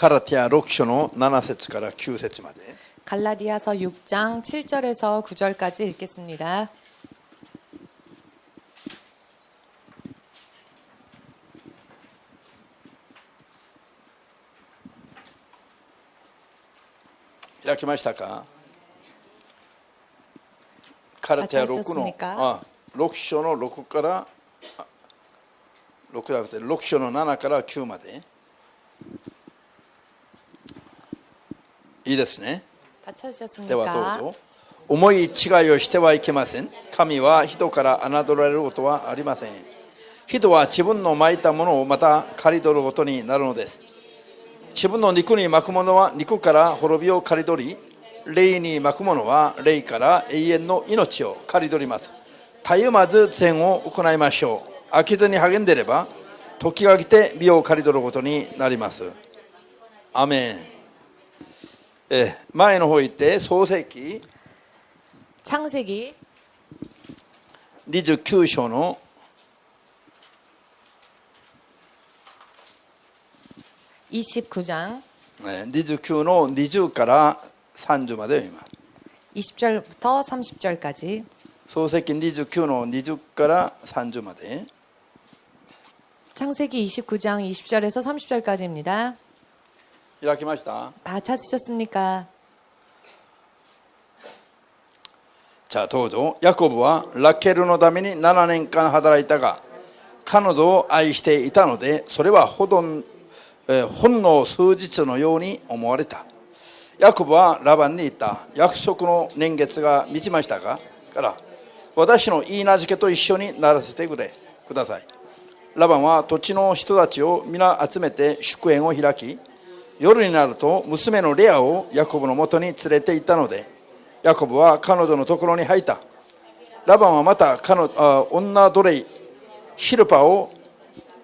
ガラティア6章の7節から9節まで 갈라디아서 6장 7절에서 9절까지 읽겠습니다. 읽ましたか? ガラティア6の6章の6から6章の7から9までいいですね。ではどうぞ。思い違いをしてはいけません。神は人から侮られることはありません。人は自分のまいたものをまた刈り取ることになるのです。自分の肉にまくものは肉から滅びを刈り取り、霊にまくものは霊から永遠の命を刈り取ります。たゆまず善を行いましょう。飽きずに励んでいれば、時が来て美を刈り取ることになります。アメン。前の方行って創世記 창세기 29章の29장 29の20から30まで読みます。 20절부터 30절까지 創世記29の20から30まで 창세기 29장 20절에서 30절까지입니다. 開きました? 다 찾으셨습니까? 자, どうぞ。ヤコブはラケルのために7年間働いたが、彼女を愛していたので、それはほんの数日のように思われた。ヤコブはラバンに言った。約束の年月が満ちましたから、私の言い名付けと一緒にならせてください。ラバンは土地の人たちを皆集めて祝宴を開き、夜になると娘のレアをヤコブのもとに連れて行ったので、ヤコブは彼女のところに入った。ラバンはまた女奴隷シルパを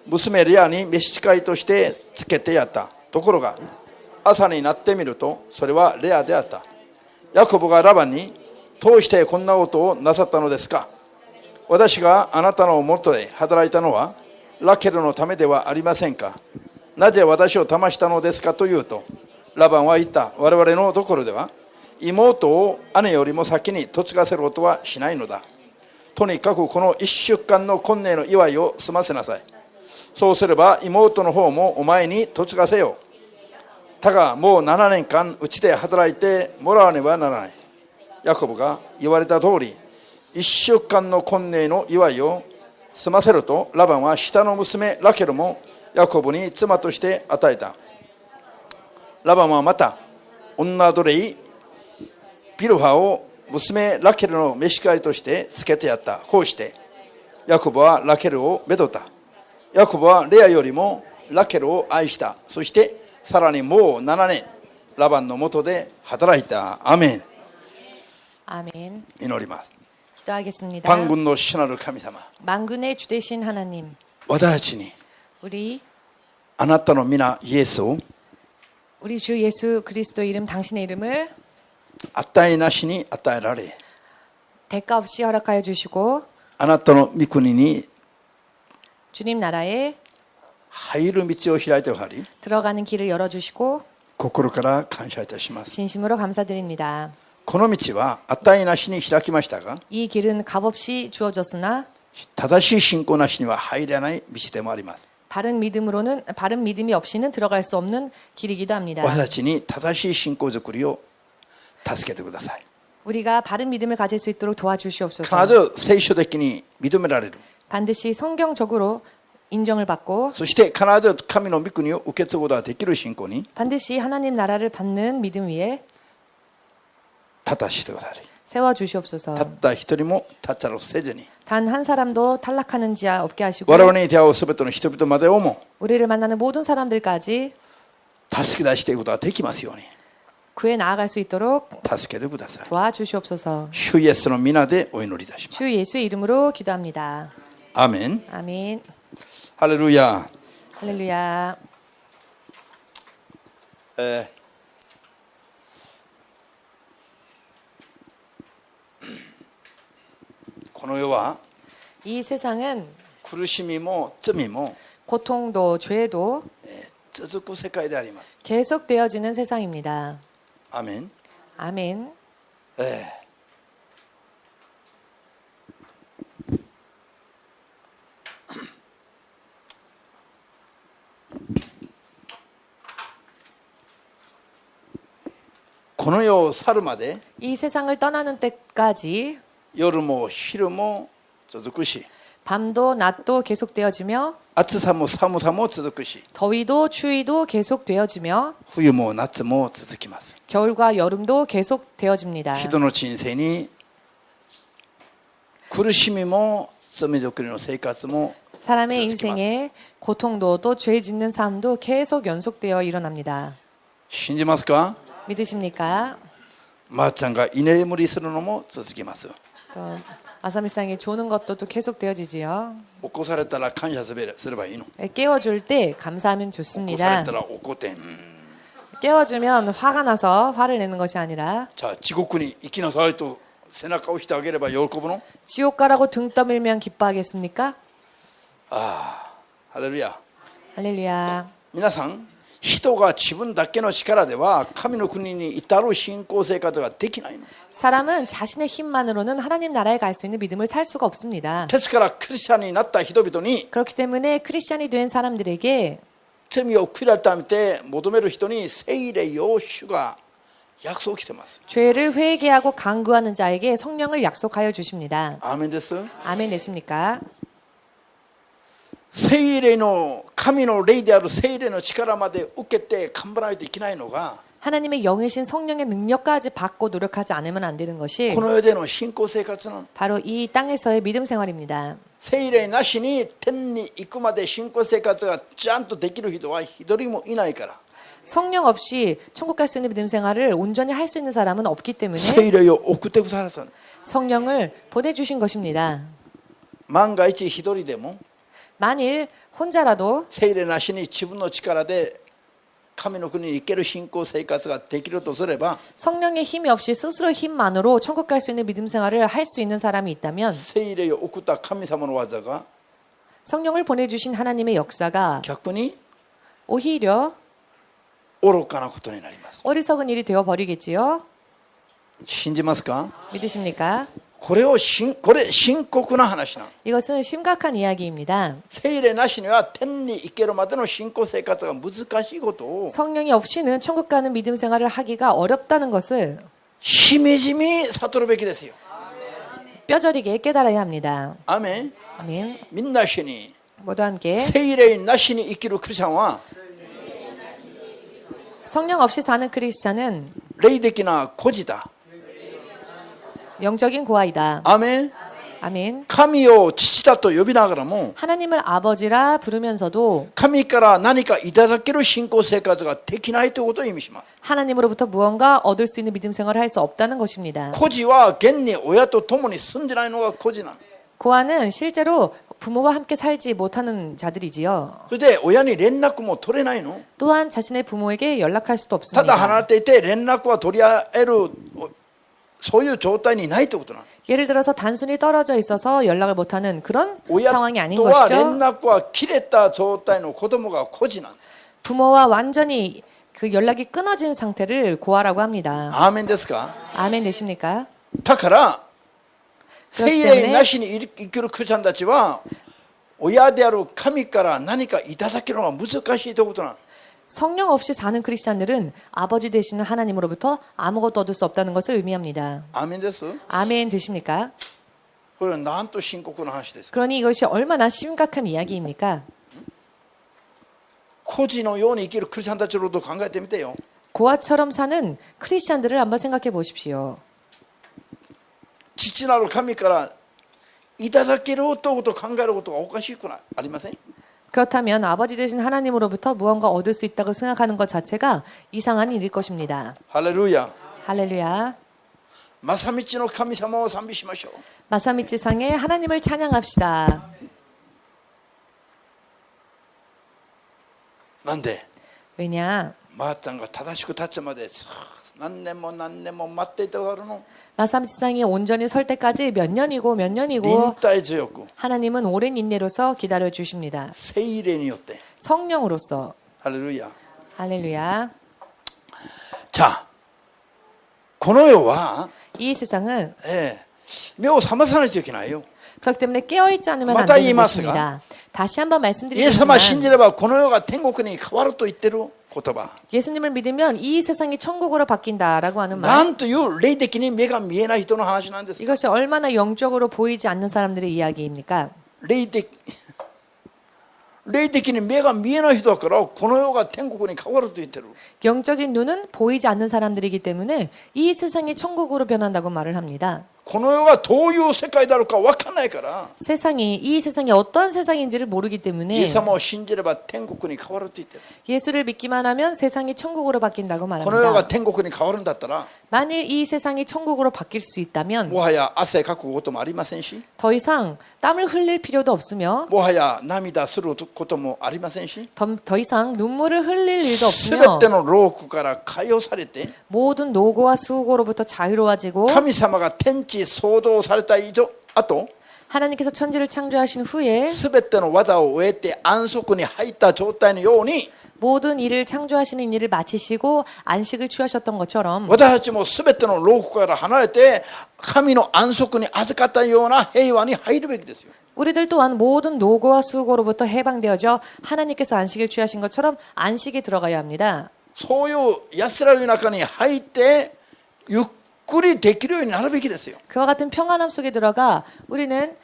娘レアに召使いとしてつけてやった。ところが朝になってみるとそれはレアであった。ヤコブがラバンに、どうしてこんなことをなさったのですか。私があなたのもとで働いたのはラケルのためではありませんか。なぜ私を騙したのですかというと、ラバンは言った。我々のところでは妹を姉よりも先に嫁がせることはしないのだ。とにかくこの1週間の婚礼の祝いを済ませなさい。そうすれば妹の方もお前に嫁がせよう。だがもう7年間うちで働いてもらわねばならない。ヤコブが言われた通り1週間の婚礼の祝いを済ませると、ラバンは下の娘ラケルもヤコブに妻として与えた。ラバンはまた女奴隷ビルハを娘ラケルの召使いとしてつけてやった。こうしてヤコブはラケルをめとった。ヤコブはレアよりもラケルを愛した。そしてさらにもう7年ラバンのもとで働いた。アメン。 아멘. 祈ります。 기도하겠습니다. 만군의 신하를神様、 만군의 주 되신 하나님, 私たちに 우리 あなたの皆イエスを 우리 주 예수 그리스도 이름 당신의 이름을 与えなしに与えられ、 대가 없이 허락하여 주시고 あなたの御国に 주님 나라에 入る道を開いてくださり、 들어가는 길을 열어주시고 心から感謝いたします。 진심으로 감사드립니다. この道は与えなしに開きましたが、 이 길은 값없이 주어졌으나 正しい信仰なしには入れない道でもあります。 바른 믿음이 없이는 들어갈 수 없는 길이기도 합니다. 私たちに正しい信仰づくりを助けてください。 우리가 바른 믿음을 가질 수 있도록 必 도와주시옵소서. ず聖書的に認められる。 반드시 성경적으로 인정을 받고 そして必ず神の御国を受け継ぐことができる信仰に 반드시 하나님 나라를 받는 믿음 위에 立たしてください。 세워주시옵소서. たった一人も立ちゃらせずに、 단 한 사람도 탈락하는 자 없게 하시고 我々に出会うすべての人々までをも 우리를 만나는 모든 사람들까지 助け出していくことができますように 구해 나아갈 수 있도록 助けてください。 도와주시옵소서. 主イエスの皆でお祈りいたします。 주 예수의 이름으로 기도합니다. アーメン。 아멘. ハレルヤ。 할렐루야. この世は 이 세상은 苦しみも罪も 고통도 죄도 続く世界であります。 계속되어지는 세상입니다. アメン。 아멘. この世を去るまで 이 세상을 떠나는 때까지 夜も昼も続くし、 밤도 낮도 계속되어지며 暑さも寒さも続くし、 더위도 추위도 계속되어지며 冬も夏も続きます。 겨울과 여름도 계속되어집니다. 人の人生に苦しみも罪作りの生活も 사람의 인생에 고통도 또 죄 짓는 삶도 계속 연속되어 일어납니다. 信じますか？ 믿으십니까? まーちゃんが居眠りするのも続きます。 또 아사미상이 조는 것도 또 계속되어지지요. 起こされたら感謝すればいいの。 깨워줄 때 감사하면 起こさ 좋습니다. れたら怒って、깨워주면 화가 나서 화를 내는 것이 아니라 じゃあ地獄に行きなさいと背中を押してあげれば喜ぶの？ 지옥 가라고 등 떠밀면 기뻐하겠습니까? ハレルヤ。 할렐루야. 皆さん、人が自分だけの力では神の国に至る信仰生活ができないの。 사람은 자신의 힘만으로는 하나님 나라에 갈 수 있는 믿음을 살 수가 없습니다. ですからクリスチャンになった人々に 그렇기 때문에 크리스찬이 된 사람들에게 罪を悔い改めて求める人に聖霊を主が約束してます。 죄를 회개하고 강구하는 자에게 성령을 약속하여 주십니다. アーメンです。 아멘 되십니까? 聖霊の神の霊である聖霊の力まで受けて頑張らないといけないのが 하나님의 영이신 성령의 능력까지 받고 노력하지 않으면 안 되는 것이 この世での信仰生活の 바로 이 땅에서의 믿음 생활입니다. 聖霊なしに天に行くまで信仰生活がちゃんとできる人は一人もいないから 성령 없이 천국 갈 수 있는 믿음 생활을 온전히 할 수 있는 사람은 없기 때문에 聖霊を送ってくださる。 성령을 보내주신 것입니다. 万が一一人でも 만일 혼자라도 聖霊なしに自分の力で神の国に行ける信仰生活ができるとすれば 성령의 힘이 없이 스스로 힘만으로 천국 갈 수 있는 믿음 생활을 할 수 있는 사람이 있다면 聖霊を送った神様の技が 성령을 보내주신 하나님의 역사가 逆に 오히려 愚かなことになります。 어리석은 일이 되어 버리겠지요. 信じますか？ 믿으십니까? これ深刻な話なの。 이것은 심각한 이야기입니다. 聖霊なしには天に行けるまでの信仰生活が難しいことを 성령이 없이는 천국 가는 믿음 생활을 하기가 어렵다는 것을 しみじみ悟るべきですよ。 뼈저리게 깨달아야 합니다. アメン。 아멘. みんな一緒に 모두 함께 聖霊なしに生きるクリスチャンは 성령 없이 사는 크리스찬은 霊的な孤児だ。 영적인 고아이다. アメン。 아멘. 神を父だと呼びながらも 하나님을 아버지라 부르면서도 神から何かいただける信仰生活ができないということを意味します。 하나님으로부터 무언가 얻을 수 있는 믿음 생활을 할 수 없다는 것입니다. 孤児は現に親と共に住んでないのが孤児なの。 고아는 실제로 부모와 함께 살지 못하는 자들이지요. それで親に連絡も取れないの。 또한 자신의 부모에게 연락할 수도 ただ離 없습니다. れていて連絡は取り合えるそういう状態にないということなの。 예를 들어서 단순히 떨어져 있어서 연락을 못하는 그런 親 상황이 아닌 とは連 것이죠. 絡は切れた状態の子供が孤児なの。 부모와 완전히 그 연락이 끊어진 상태를 고아라고 합니다. アーメンですか？ 아멘 되십니까? だから聖 그렇기 霊 때문에 なしに生きるクリスチャンたちは親である神から何かいただけるのが難しいということなの。 성령 없이 사는 크리스찬들은 아버지 되시는 하나님으로부터 아무것도 얻을 수 없다는 것을 의미합니다. アーメンです。 아멘 되십니까? これはなんと深刻な話です。 그러니 이것이 얼마나 심각한 이야기입니까? 孤児のように生きるクリスチャンたちのことを考えてみてよ。 고아처럼 사는 크리스찬들을 한번 생각해 보십시오. 父なる神からいただけるということを考えることがおかしくありません？ 그렇다면 아버지 되신 하나님으로부터 무언가 얻을 수 있다고 생각하는 것 자체가 이상한 일일 것입니다. ハレルヤ。 할렐루야. 正道の神様を賛美しましょう。 마사미치상에 하나님을 찬양합시다. なんで 왜냐? まーちゃんが正しく立つまで何年も何年も待っていたからの 마사미치상이 온전히 설 때까지 몇 년이고 몇 忍 년이고 耐強く 하나님은 오랜 인내로서 기다려 주십니다. 聖霊によって 성령으로서 할렐루야. 할렐루야. 자, この世は 이 세상은 目を覚まさないといけないよ。 그렇기 때문에 깨어있지 않으면 안 맞다, 되는 이 것입니다. 다시 한번 イエス様 말씀드리겠지만 信じればこの世が天国に変わると言ってる言葉。 예수님을 믿으면 이 세상이 천국으로 바뀐다라고 하는 な 말. んという霊的に目が見えない人の話なんですか。 이것이 얼마나 영적으로 보이지 않는 사람들의 이야기입니까? 霊的に目が見えない人だからこの世が天国に変わると言ってる。 영적인 눈은 보이지 않는 사람들이기 때문에 이 세상이 천국으로 변한다고 말을 합니다. この世がどういう世界だろうか分からないから 이 세상이 어떤 세상인지를 모르기 イエ 때문에 ス様を信じれば天国に変わると言ってる。 예수를 믿기만 하면 세상이 천국으로 바뀐다고 この世が 말합니다. 天国に変わるんだったら 만일 이 세상이 천국으로 바뀔 수 있다면 もはや汗かくこともありませんし 더 이상 땀을 흘릴 필요도 없으며 もはや涙することもありませんし 더 이상 눈물을 흘릴 일도 すべ 없으며 ての労苦から解放されて 모든 노고와 수고로부터 자유로워지고 神様が天地創造された以上あと 하나님께서 천지를 창조하신 후에 すべての技を終えて安息に入った状態のように 모든 일을 창조하시는 일을 마치시고 안식을 취하셨던 것처럼 私たちもすべての労苦から離れて神の安息に預かったような平和に入るべきですよ。 우리들 또한 모든 노고와 수고로부터 해방되어져 하나님께서 안식을 취하신 것처럼 안식에 들어가야 합니다. そういう安らぎの中に入ってゆっくりできるようになるべきですよ。 그와 같은 평안함 속에 들어가 우리는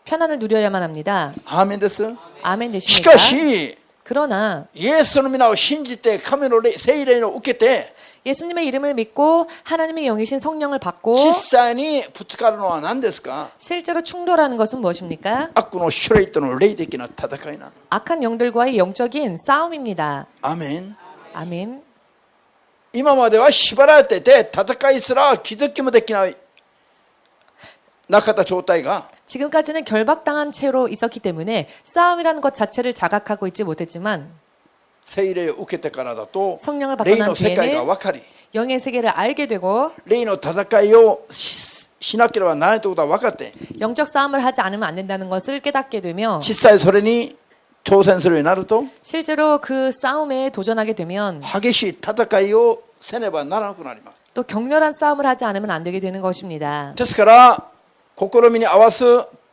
편안을 누려야만 합니다. アーメンです。 아멘 し 되십니까? かし 그러나 イエスの皆を信じて神の聖霊を受けて 예수님의 이름을 믿고 하나님의 영이신 성령을 받고 実際にぶつかるのは何ですか。 실제로 충돌하는 것은 무엇입니까? 悪の種類との霊的な戦いなの。 악한 영들과의 영적인 싸움입니다. アーメン。 아멘. 今までは縛られてて戦いすら気づきもできないなかった状態が 지금까지는 결박당한 채로 있었기 때문에 싸움이라는 것 자체를 자각하고 있지 못했지만 聖霊を受けてからだと 성령을 받고 霊 난 の世界が 뒤에는 分かり 영의 세계를 알게 되고 霊の戦いをしなければならないということが分かって 영적 싸움을 하지 않으면 안 된다는 것을 깨닫게 되며 実際それに挑戦するようになると 실제로 그 싸움에 도전하게 되면 激しい戦いをせねばならなくなります。 또 격렬한 싸움을 하지 않으면 안 되게 되는 것입니다. ですから試みに合わす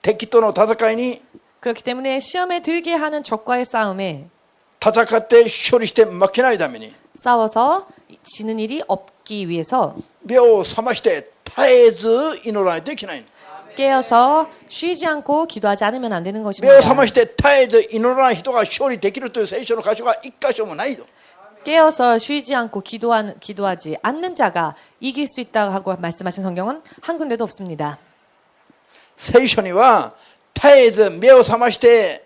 敵との戦いに 그렇기 때문에 시험에 들게 하는 적과의 싸움에 戦って勝利して負けないために 싸워서 지는 일이 없기 위해서 目を覚まして絶えず祈らないといけない。 깨어서 쉬지 않고 기도하지 않으면 안 되는 目を 것입니다. 覚まして絶えず祈らない人が勝利できるという聖書の箇所が一箇所もないと。 깨어서 쉬지 않고 기도하지 않는 자가 이길 수 있다고 하고 말씀하신 성경은 한 군데도 없습니다. 聖書には絶えず目を覚まして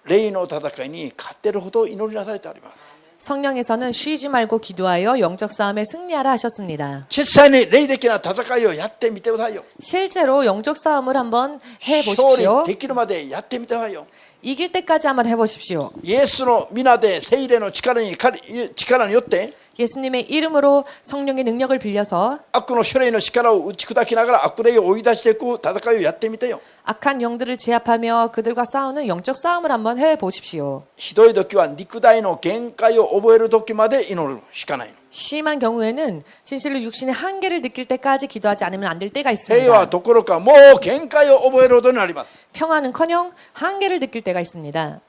霊の戦いに勝っているほど祈りなさいとあります。 성령에서는 쉬지 말고 기도하여 영적 싸움에 승리하라 하셨습니다. 実際に霊的な戦いをやってみてくださいよ。 실제로 영적 싸움을 한번 勝 해보십시오. 利できるまでやってみてくださいよ。 이길 때까지 한번 해보십시오. イエスの皆で聖霊の力によって 예수님의 이름으로 성령의 능력을 빌려서 悪の種類の力を打ち砕きながら悪霊を追い出していく戦いをやってみてよ。 악한 영들을 제압하며 그들과 싸우는 영적 싸움을 한번 해보십시오. ひどい時は肉体の限界を覚える時まで祈るしかない。 심한 경우에는 진실로 육신의 한계를 느낄 때까지 기도하지 않으면 안 될 때가 平和 있습니다. どころかもう限界を覚えるほどになります。 평화는커녕 한계를 느낄 때가 있습니다.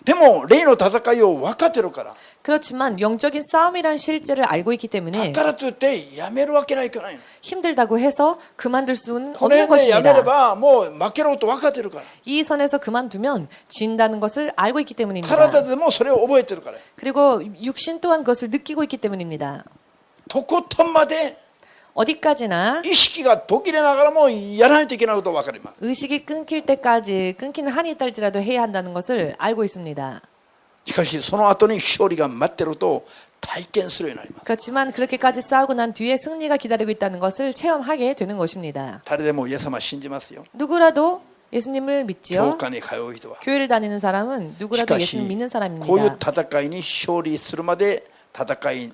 でも霊の戦いを分かってるから 그렇지만 영적인 싸움이란 실제를 알고 있기 だ 때문에 からといってやめるわけないかないの。 힘들다고 해서 그만둘 수는 これ 없는 でやめれ 것입니다. ばもう負けろと分かってるから。 이 선에서 그만두면 진다는 것을 알고 있기 때문입니다. 体でもそれを覚えてるから。 그리고 육신 또한 그것을 느끼고 있기 때문입니다. とことんまで 어디까지나 意識が途切れながらもやらないといけないことが分かります。 의식이 끊길 때까지 끊기는 한이 있달지라도 해야 한다는 것을 알고 있습니다. しかしその後に勝利が待ってると体験するようになります。 그렇지만 그렇게까지 싸우고 난 뒤에 승리가 기다리고 있다는 것을 체험하게 되는 것입니다. 誰でもイエス様信じますよ。 누구라도 예수님을 教 믿지요. 会に通う人は。 교회를 다니는 사람은 し 누구라도 かし 예수님 믿는 こういう 사람입니다. 戦いに勝利するまで戦い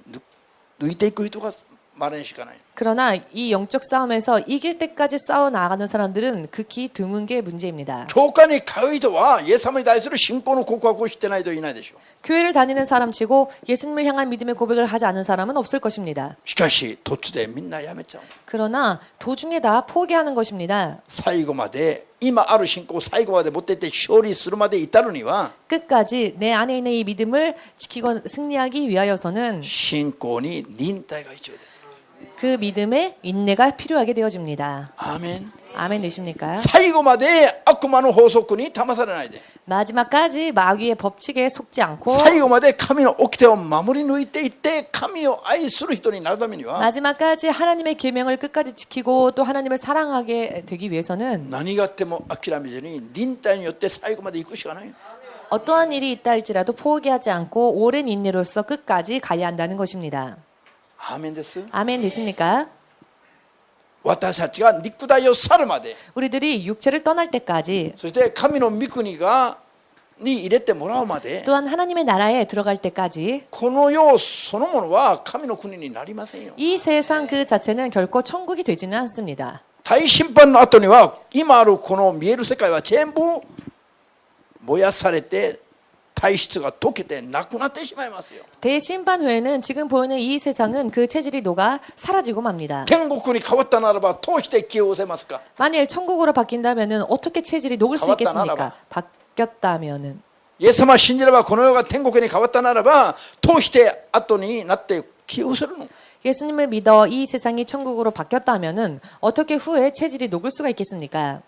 抜いていく人がまれにしかない。 그러나 이 영적 싸움에서 이길 때까지 싸워 나가는 사람들은 극히 드문 게 문제입니다. 教会に通う人はイエス様に対する信仰の告白をしてないといないでしょう。 교회를 다니는 사람치고 예수님을 향한 믿음의 고백을 하지 않은 사람은 없을 것입니다. しかし途中でみんなやめちゃう。 그러나 도중에 다 포기하는 것입니다. 最後まで今ある信仰を最後まで持っていって勝利するまで至るには 끝까지 내 안에 있는 이 믿음을 지키고 승리하기 위하여서는 信仰に忍耐が必要です。 그 믿음에 인내가 필요하게 되어집니다. アーメン。 아멘 되십니까? 最後まで悪魔の法則に騙されないで、 마지막까지 마귀의 법칙에 속지 않고 最後まで神の掟を守り抜いていって神を愛する人になるためには 마지막까지 하나님의 계명을 끝까지 지키고 또 하나님을 사랑하게 되기 위해서는 何があっても諦めずに忍耐によって最後まで行くしかない。 어떠한 일이 있다 할지라도 포기하지 않고 오랜 인내로서 끝까지 가야 한다는 것입니다. アーメンです。 아멘 되십니까? 私たちが肉体を去るまで、 우리들이 육체를 떠날 때까지 そして神の御国に入れてもらうまで、 또한 하나님의 나라에 들어갈 때까지 この世そのものは神の国になりませんよ。 이 세상 그 자체는 결코 천국이 되지는 않습니다. 大審判の後には今あるこの見える世界は全部燃やされて体質が溶けてなくなってしまいますよ。 대심판 후에는 지금 보이는 이 세상은 그 체질이 녹아 사라지고 맙니다. 天国に変わったならばどうして気を失せますか。 만일 천국으로 바뀐다면은 어떻게 체질이 녹을 수 있겠습니까? 바뀌었다면은 イエス様を信じればこの世が天国に変わったならばどうして後になって気を失せるの。 예수님을 믿어 이 세상이 천국으로 바뀌었다면은 어떻게 후에 체질이 녹을 수가 있겠습니까?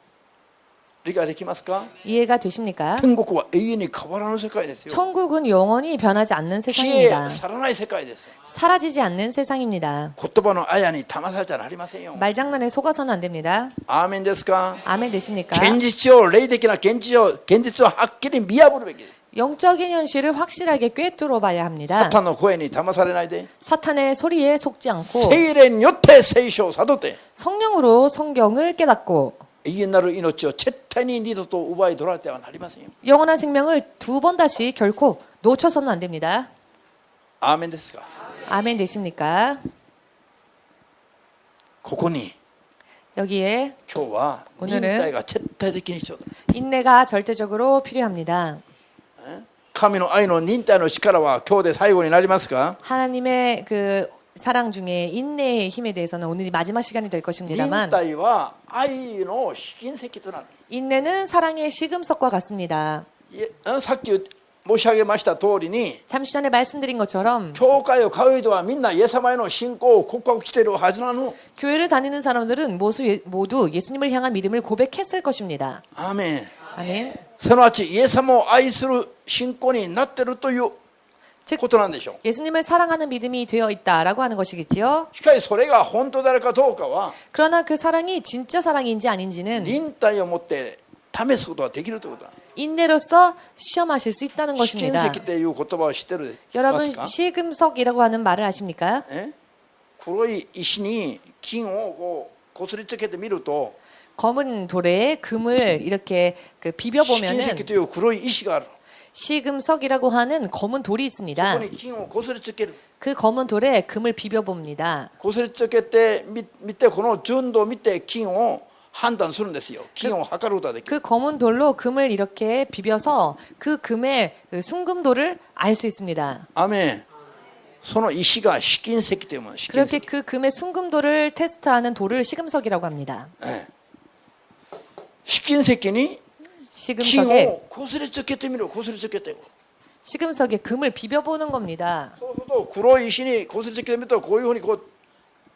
理解できますか。 이해가 되십니까? 天国は永遠に変わらぬ世界ですよ。 천국은 영원히 변하지 않는 消え 세상입니다. 去らない世界です。 사라지지 않는 세상입니다. 言葉のあやに騙されちゃなりませんよ。 말장난에 속아서는 안 됩니다. アーメンですか。 아멘 되십니까? 現実を霊的な現実をはっきり見破るべきです。 영적인 현실을 확실하게 꿰뚫어 봐야 サ 합니다. タンの声に騙されないで、 사탄의 소리에 속지 않고 聖霊によって聖書を悟って 성령으로 성경을 깨닫고 永遠なる命を絶対に二度と奪い取られてはなりませんよ。 영원한 생명을 두 번 다시 결코 놓쳐서는 안 됩니다. アーメンですか。 아멘 되십니까? ここに 여기에 今日は忍耐が絶対的に必要だ。 인내가 절대적으로 필요합니다. 神の愛の忍耐の力は今日で最後になりますか。 하나님의 그 사랑 중에 인내의 힘에 대해서는 오늘이 마지막 시간이 될 忍 것입니다만 耐は愛の試金石となる。 인내는 사랑의 시금석과 같습니다. さっき申し上げました通りに 잠시 전에 말씀드린 것처럼 教会を通う人はみんなイエス様への信仰を告白しているはずなの。 교회를 다니는 사람들은 모두 예수님을 향한 믿음을 고백했을 것입니다. アーメン。 아멘. すなわちイエス様を愛する信仰になっているという 즉 ことなんでしょう。 예수님을 사랑하는 믿음이 되어 있다라고 하는 것이겠지요. しかしそれが本当であるかどうかは 그러나 그 사랑이 진짜 사랑인지 아닌지는 忍耐を持って試すことができるということだ。 인내로서 시험하실 수 있다는 試金 것입니다. 石っていう言葉を知ってる 여러분 ますか。 시금석이라고 하는 말을 아십니까? 黒い石に金をこうこすりつけてみると 검은 돌에 금을 이렇게 그 試金 비벼보면은 石という黒い石がある。 시금석이라고 하는 검은 돌이 そこ 있습니다. に金をこすりつける。 그 검은 돌에 금을 비벼봅니다. こすりつけて見てこの純度を見て金を判断するんですよ。金を測ることができる。 그 검은 돌로 금을 이렇게 비벼서 그 금의 그 순금도를 알 수 있습니다. アーメン。その石が試金石というもの。試金 그렇게 石。 그 금의 순금도를 테스트하는 돌을 시금석이라고 합니다. 試金石に金 시금석에 をこすりつけてみる。こすりつけて。 시금석에 금을 비벼보는 겁니다. そうすると黒い石にこすりつけてみるとこういうふうにこう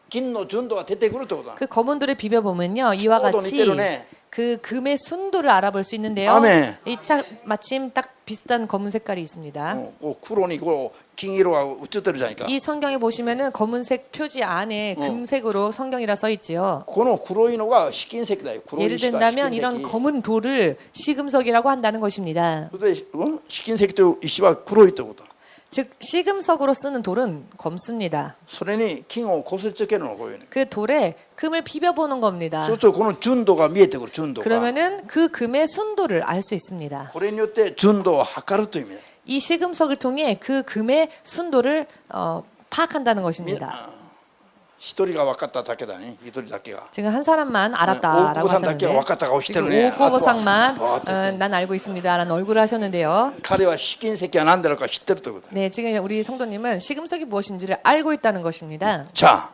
金の純度が出てくるってことだ。 그 검은 돌에 비벼보면요, 이와 저도 같이 밑에로네. 그 금의 순도를 알아볼 수 있는데요. 아멘. 이 차 마침 딱 비슷한 검은 색깔이 있습니다. こう黒にこう金色が映ってるじゃないか。 이 성경에 보시면은 검은색 표지 안에 금색으로 성경이라 써 있지요. この黒いのが試金石だよ。黒い 예를 石が 든다면 試金 이런 石。 검은 돌을 시금석이라고 한다는 것입니다. それで試金石という石は黒いということだ。 즉 시금석으로 쓰는 돌은 검습니다. それに金をこすりつけるのこういうふうに。 그 돌에 금을 비벼보는 겁니다. そうするとこの純度が見えてくる。純度が。 그러면은 그 금의 순도를 알 수 있습니다. これによって純度を測るという意味だ。 이 시금석을 통해 그 금의 순도를 파악한다는 것입니다. 一人が分かっただけだね。一人だけが。 지금 한 사람만 알았다라고 오구보상だけが分かった顔してる 지금 ね。 오고보상만 あとは난 알고 있습니다라는 얼굴을 하셨는데요. 彼は試金石は何だろうか知ってるということ。 네, 지금 우리 성도님은 시금석이 무엇인지를 알고 있다는 것입니다. じゃあ、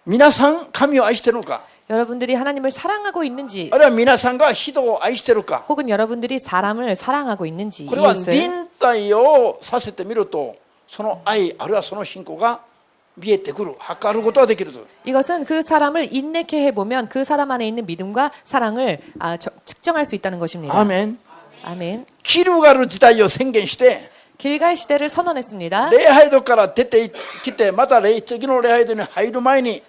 皆さん神を愛してるのか、 여러분들이 하나님을 사랑하고 있는지 あるいは皆さんが人を愛してるか、 혹은 여러분들이 사람을 사랑하고 있는지 これは 이웃을 忍耐をさせてみると、その愛あるいはその信仰が見えてくる、測ることができると。 이것은 그 사람을 인내케 해보면 그 사람 안에 있는 믿음과 사랑을 측정할 수 있다는 것입니다. アーメン。 아멘. キルガル時代を宣言して、 길갈 시대를 선언했습니다. 礼拝堂から出てきて、また次の礼拝堂に入る前に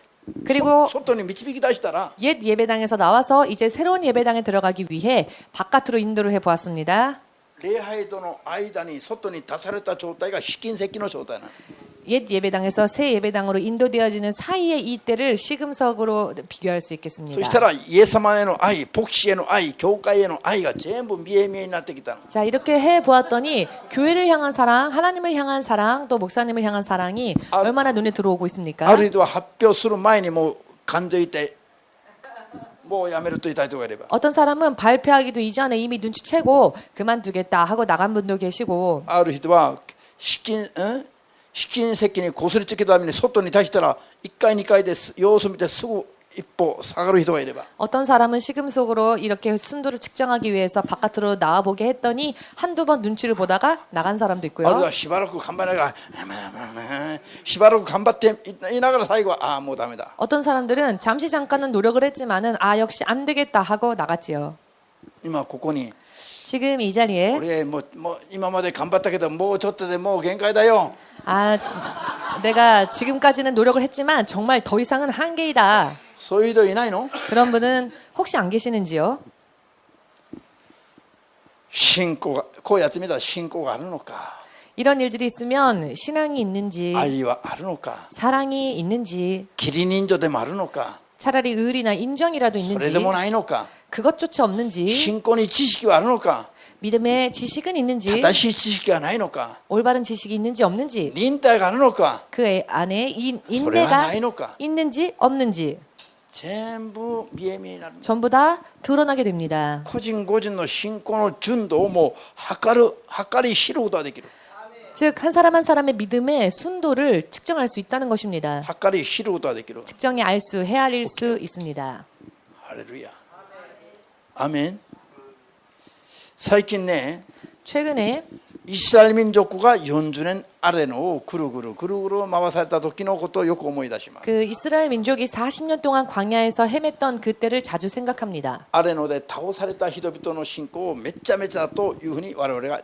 그리고 外に導き出したら、 옛 예배당에서 나와서 이제 새로운 예배당에 들어가기 위해 바깥으로 인도를 해보았습니다. 礼拝堂の間に外に出された状態が試金石の状態なの。 옛 예배당에서 새 예배당으로 인도되어지는 사이의 이때를 시금석으로 비교할 수 そ 있겠습니다. したらイエス様への愛、牧師への愛、教会への愛が全部見え見えになってきたの。 자, 이렇게 해 보았더니 교회를 향한 사랑, 하나님을 향한 사랑, 또 목사님을 향한 사랑이 얼마나 눈에 들어오고 있습니까? あるいは発表する前にもう感づいて、もうやめると言いたい人がいれば、 어떤 사람은 발표하기도 이전에 이미 눈치채고 그만두겠다 하고 나간 분도 계시고 ある人は試金石にこすりつけたために外に出したら1回2回で様子見てすぐ一歩下がる人がいれば、 어떤 사람은 시금속으로 이렇게 순도를 측정하기 위해서 바깥으로 나와보게 했더니 한두 번 눈치를 보다가 나간 사람도 あるい 있고요. はしばらく頑張りながらしばらく頑張っていながら最後はああもうダメだ。 어떤 사람들은 잠시 잠깐은 노력을 했지만은 아 역시 안 되겠다 하고 나갔지요. 今ここに 지금 이 자리에 俺もう今まで頑張ったけどもうちょっとでもう限界だよ。 아 내가 지금까지는 노력을 했지만 정말 더 이상은 한계이다. そういう人いないの？ 그런 분은 혹시 안 계시는지요? 信仰がこうやってみたら信仰があるのか、 이런 일들이 있으면 신앙이 있는지 愛はあるのか、 사랑이 있는지 義理人情でもあるのか、 차라리 의리나 인정이라도 それ 있는지 でもないのか、 그것조차 없는지 信仰に知識はあるのか、 믿음의 지식은 있는지 正しい知識はないのか、 올바른 지식이 있는지 없는지 忍耐があるのか、 그 안에 인내가 それはないのか、 있는지 없는지 全部見え見えになる。 전부 다 드러나게 됩니다. 個人個人の信仰の純度をもう測り知ることができる。 즉 한 사람 한 사람의 믿음의 순도를 측정할 수 있다는 것입니다. 測り知ることができる。 측정이 알 수, 헤아릴 수 있습니다. ハレルヤ。アメン。最近ね、 최근에 イスラエル民族が40年アレノをぐるぐる回された時のことをよく思い出します。 그 이스라엘 민족이 40년 동안 광야에서 헤맸던 그때를 자주 생각합니다. アレノで倒された人々の信仰をめちゃめちゃというふうに我々が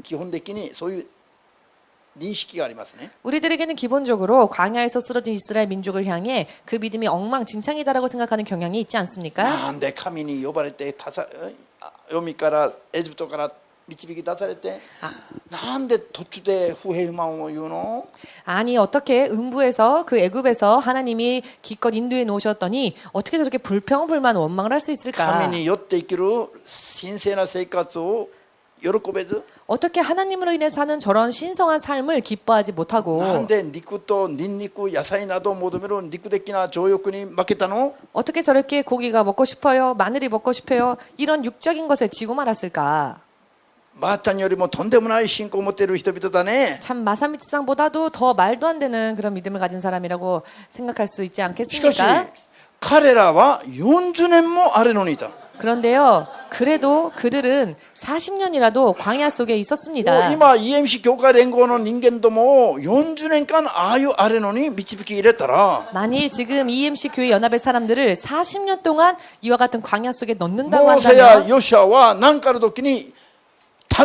基本的にそういう認識がありますね。 우리들에게는 기본적으로 광야에서 쓰러진 이스라엘 민족을 향해 그 믿음이 엉망진창이다라고 생각하는 경향이 있지 않습니까? なんで神に呼ばれて読からエジプトから導き出されて、なんで途中で不平不満を言うの？ 아니 어떻게 음부에서 그 애굽에서 하나님이 기껏 인도해 놓으셨더니 어떻게 저렇게 불평불만 원망을 할 수 있을까? 神によって生きる神聖な生活を喜べず、 어떻게 하나님으로 인해 사는 저런 신성한 삶을 기뻐하지 못하고 なんで肉とニンニク野菜などを求める肉的な情欲に負けたの？ 어떻게 저렇게 고기가 먹고 싶어요? 마늘이 먹고 싶어요? 이런 육적인 것에 지고 말았을까? ばあちゃんよりもとんでもない信仰を持っている人々だね。 참 마사미치상보다도 더 말도 안 되는 그런 믿음을 가진 사람이라고 생각할 수 있지 しかし 않겠습니까? 彼らは40年もアレノにいた。 그런데요, 그래도 그들은 40년이라도 광야 속에 있었습니다. 今 EMC 教会連合の人間どもを40年間ああいうアレノに導き入れたら、 만일 지금 EMC 교회 연합의 사람들을 40년 동안 이와 같은 광야 속에 넣는다고 モーセや 한다면 ヨシュアは何かの時に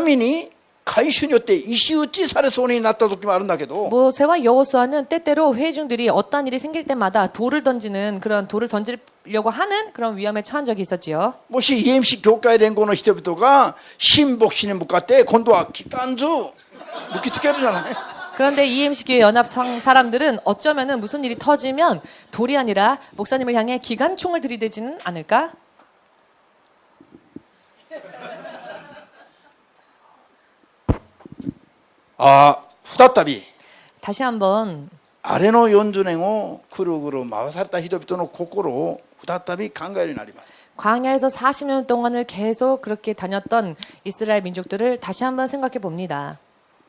民に改宗によって石打ちされそうになった時もあるんだけど、 모세와 여호수아는 때때로 회중들이 어떤 일이 생길 때마다 돌을 던지는 그런 돌을 던지려고 하는 그런 위험에 처한 적이 있었지요. もし EMC 教会連合の人々が新牧師に向かって今度は機関図向きつけるじゃない。 그런데 EMC 교회 연합 사람들은 어쩌면은 무슨 일이 터지면 돌이 아니라 목사님을 향해 기관총을 들이대지는 않을까? 再び 다시 한번 あれの40年をくるぐる回された人々の心を再び考えるようになります。 광야에서 40년 동안을 계속 그렇게 다녔던 이스라엘 민족들을 다시 한번 생각해 봅니다.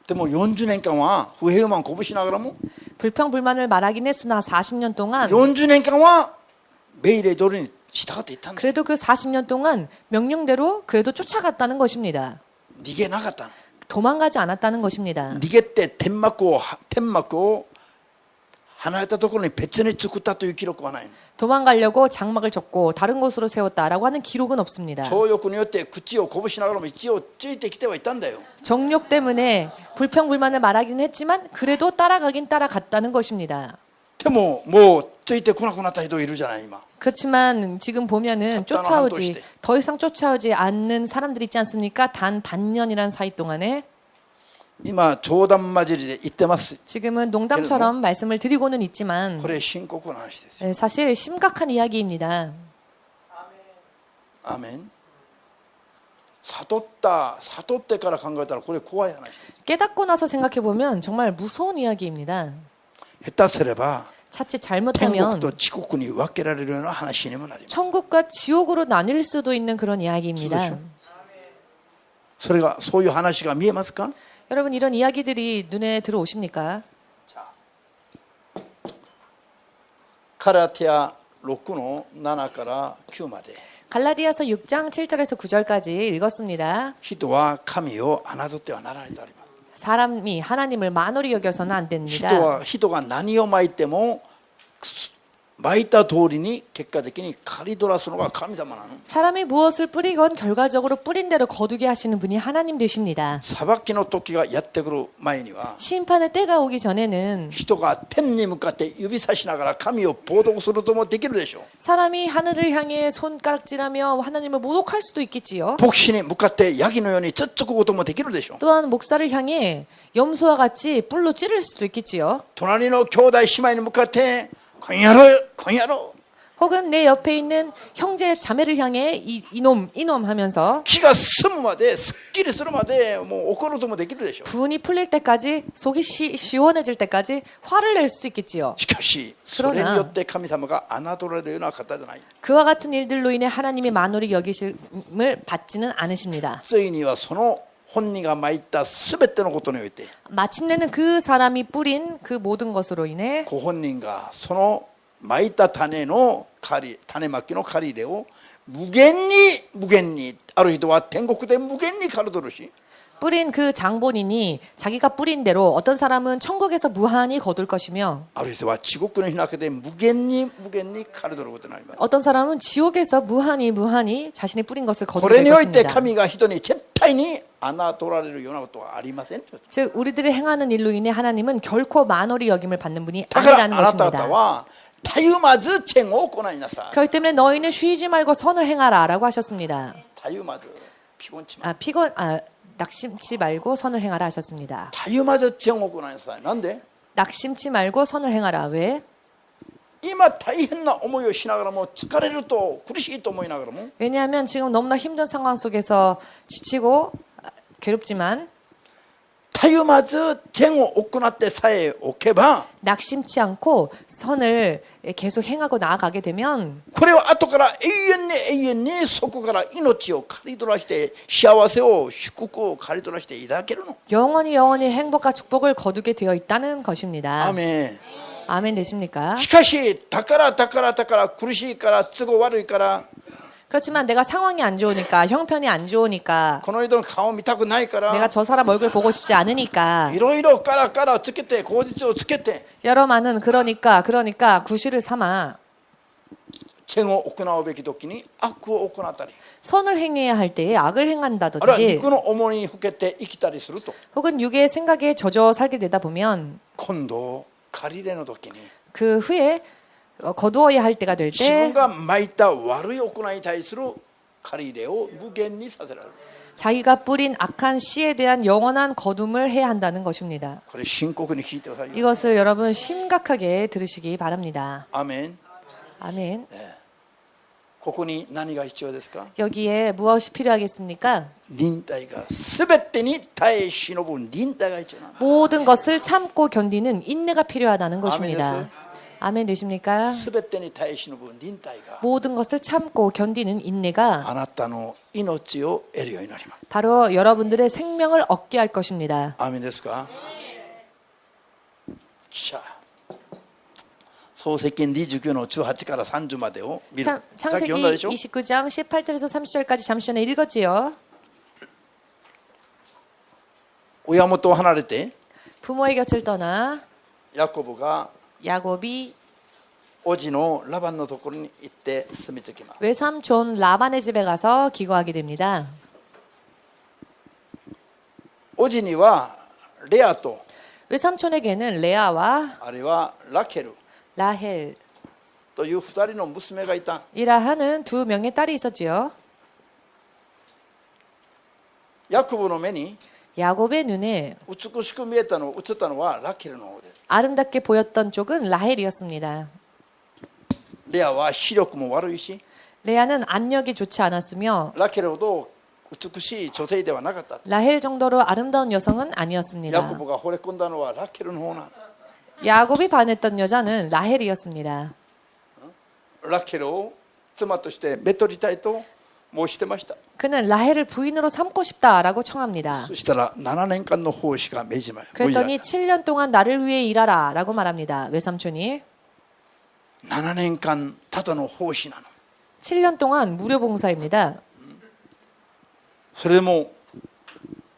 でも40年間は不平不満を鼓舞しながらも 불평불만을 말하긴 했으나 40년 동안 40年間は命令通りに従っていったんです。 그래도 그 40년 동안 명령대로 그래도 쫓아갔다는 것입니다. 逃げなかったの。 도망가지 않았다는 것입니다. 逃げて天幕を離れたところに別に作ったという記録はないの。 도망가려고 장막을 졌고 다른 곳으로 세웠다라고 하는 기록은 없습니다. 情欲によって口をこぼしながらも一応ついてきてはいたんだよ。 정욕 때문에 불평불만을 말하긴 했지만 그래도 따라가긴 따라갔다는 것입니다. でももうついてこなくなった人いるじゃない今。 그렇지만 지금 보면은 쫓아오지 더 이상 쫓아오지 않는 사람들이 있지 않습니까? 단 반년이란 사이 동안에 今冗談交じりで言ってます。 지금은 농담처럼 말씀을 드리고는 있지만 これ深刻な話ですよ。 사실 심각한 이야기입니다. アーメン。悟ってから考えたらこれ怖い話です。 깨닫고 나서 생각해 보면 정말 무서운 이야기입니다. 下手すれば 자칫 天国 잘못하면 と地獄に分けられるような話にもなります。 천국과 지옥으로 나뉠 수도 있는 그런 이야기입니다. 그렇죠. それがそういう話が見えますか？ 여러분 이런 이야기들이 눈에 들어오십니까? ガラティア6の7から9まで 갈라디아서 6장 7절에서 9절까지 읽었습니다. 人は神を侮ってはならないとあります。 사람이 하나님을 만홀히 여겨서는 안 됩니다. 人が何をまいてもまいた通りに結果的に刈り取らすのが神様なの。 사람이 무엇을 뿌리건 결과적으로 뿌린 대로 거두게 하시는 분이 하나님 되십니다. 裁きの時がやってくる前には 심판의 때가 오기 전에는 人が天に向かって指さしながら神を冒涜することもできるでしょう。 사람이 하늘을 향해 손가락질하며 하나님을 모독할 수도 있겠지요. 牧師に向かってヤギのようにつっつくこともできるでしょう。 또한 목사를 향해 염소와 같이 뿔로 찌를 수도 있겠지요. 隣の兄弟姉妹に向かってこんやろこんやろ 혹은 내 옆에 있는 형제 자매를 향해 이놈 하면서 気が済むまですっきりするまでもう怒ることもできるでしょう。 분이 풀릴 때까지 속이 시원해질 때까지 화를 낼 수도 있겠지요. しかしそれによって神様が侮られるような方じゃない。 그와 같은 일들로 인해 하나님이 만홀히 여기심을 받지는 않으십니다. ついにはその本人がまいたすべてのことにおいて 마침내는 그 사람이 뿌린 그 모든 것으로 인해 ご本人がそのまいた種まきの刈り入れを無限にある人は天国で無限に刈り取るし 뿌린 그 장본인이 자기가 뿌린 대로 어떤 사람은 천국에서 무한히 거둘 것이며 ある人は地獄の火の中で無限に刈り取ることになります。 어떤 사람은 지옥에서 무한히 자신이 뿌린 것을 こ 거두게 れ 될 において 것입니다. 神が人に絶対に侮られるようなことはありません。 즉 우리들이 행하는 일로 인해 하나님은 결코 만홀히 여김을 받는 분이 だからあ 아니라는 なた方 것입니다. はたゆまず善を行いなさい。 그렇기 때문에 너희는 쉬지 말고 선을 행하라라고 하셨습니다. たゆまず피곤치 마. 낙심치 말고 선을 행하라 하셨습니다. たゆまず善を行いなさい。なんで？ 낙심치 말고 선을 행하라. 왜? 今大変な思いをしながらも疲れると苦しいと思いながらも 왜냐하면 지금 너무나 힘든 상황 속에서 지치고 괴롭지만 たゆまず善を行ってさえおけば 낙심치 않고 선을 계속 행하고 나아가게 되면 これは後から永遠にそこから命を刈り取らして幸せを祝福を刈り取らしていただけるの。 영원히 행복과 축복을 거두게 되어 있다는 것입니다. アーメン。 아멘 되십니까? しかしだから苦しいから都合悪いから 그렇지만 내가 상황이 안 좋으니까 형편이 안 좋으니까 この人の顔を見たくないか 내가 ら 저 사람 얼굴 보고 싶지 않으니까 いろいろからつけて口実をつけて 여러 많은 그러니까 구실을 삼아 善を行うべき時に悪を行ったり 선을 행해야 할 때에 악을 あるいは 행한다든지 肉の重荷にふけて生きたりすると 혹은 육의 생각에 젖어 살게 되다 보면 今度借り入れの時に 그 후에 거두어야 할 때가 될 自分 때 がまいた悪い行いに対する借り入れを無限にさせられる。 자기가 뿌린 악한 씨에 대한 영원한 거둠을 해야 한다는 것입니다. これ深刻に聞いてくださいよ。 이것을 여러분 심각하게 들으시기 바랍니다. アーメン。 아멘. ここに何が必要ですか？ 여기에 무엇이 필요하겠습니까? 忍耐が全てに耐え忍ぶ忍耐が必要なの。 모든 것을 참고 견디는 인내가 필요하다는 것입니다. 아멘 아멘 되십니까? 全てに耐え忍ぶ忍耐が 모든 것을 참고 견디는 인내가 あなたの命を得るようになります。 바로 여러분들의 생명을 얻게 할 것입니다. アーメンですか？さあ創世記29の18から30までを見る。さっき 창세기 読んだでしょ？ 29장 18절에서 30절까지 잠시 전에 읽었지요. 親元を離れて 부모의 곁을 떠나 ヤコブが 야곱이 叔父のラバンのところに行って住み着きます。 외삼촌 라반의 집에 가서 기거하게 됩니다. 叔父にはレアと 외삼촌에게는 레아와 あれはラケル 라헬 という2人の娘がいた。 이라 하는 두 명의 딸이 있었지요. ヤコブの目に 야곱의 눈에 美しく見えたの映ったのはラケルの方です。 아름답게 보였던 쪽은 라헬이었습니다. レアは視力も悪いし 레아는 안력이 좋지 않았으며 ラケルほど美しい女性ではなかった。 라헬 정도로 아름다운 여성은 ヤコ 아니었습니다. ブが惚れ込んだのはラケルの方なの。 야곱이 반했던 여자는 라헬이었습니다. ラケルを妻としてめとりたいと申してました。 그는 라헬을 부인으로 삼고 싶다라고 청합니다. そしたら7年間の奉仕が命じられ 그랬더니 7년 동안 나를 위해 일하라라고 말합니다. 외삼촌이 7年間ただの奉仕なの。 7년 동안 무료 봉사입니다. それでも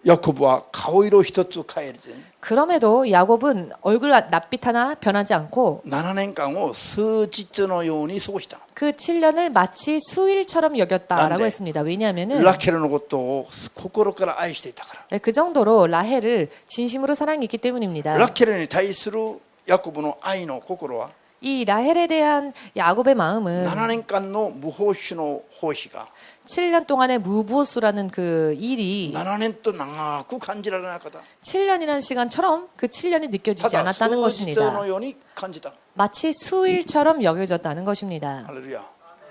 ヤコブは顔色一つ変えず 그럼에도 야곱은 얼굴 낯빛 하나 변하지 않고 7年間を数日のように過ごした。 그 7년을 마치 수일처럼 여겼다라고 난데. 했습니다. 왜냐하면은 ラケルのことを心から愛していたから。 그 정도로 라헬을 진심으로 사랑했기 때문입니다. ラケルに対するヤコブの愛の心は 이 라헬에 대한 야곱의 마음은 7年間の無報酬の奉仕が 7년 동안의 무보수라는 그 일이 7年と長く感じられなかった。 7년이라는 시간처럼 그 7년이 た 느껴지지 だ 않았다는 数日 것입니다. のように感じた。 마치 수일처럼 여겨졌다는 것입니다. ハレルヤ。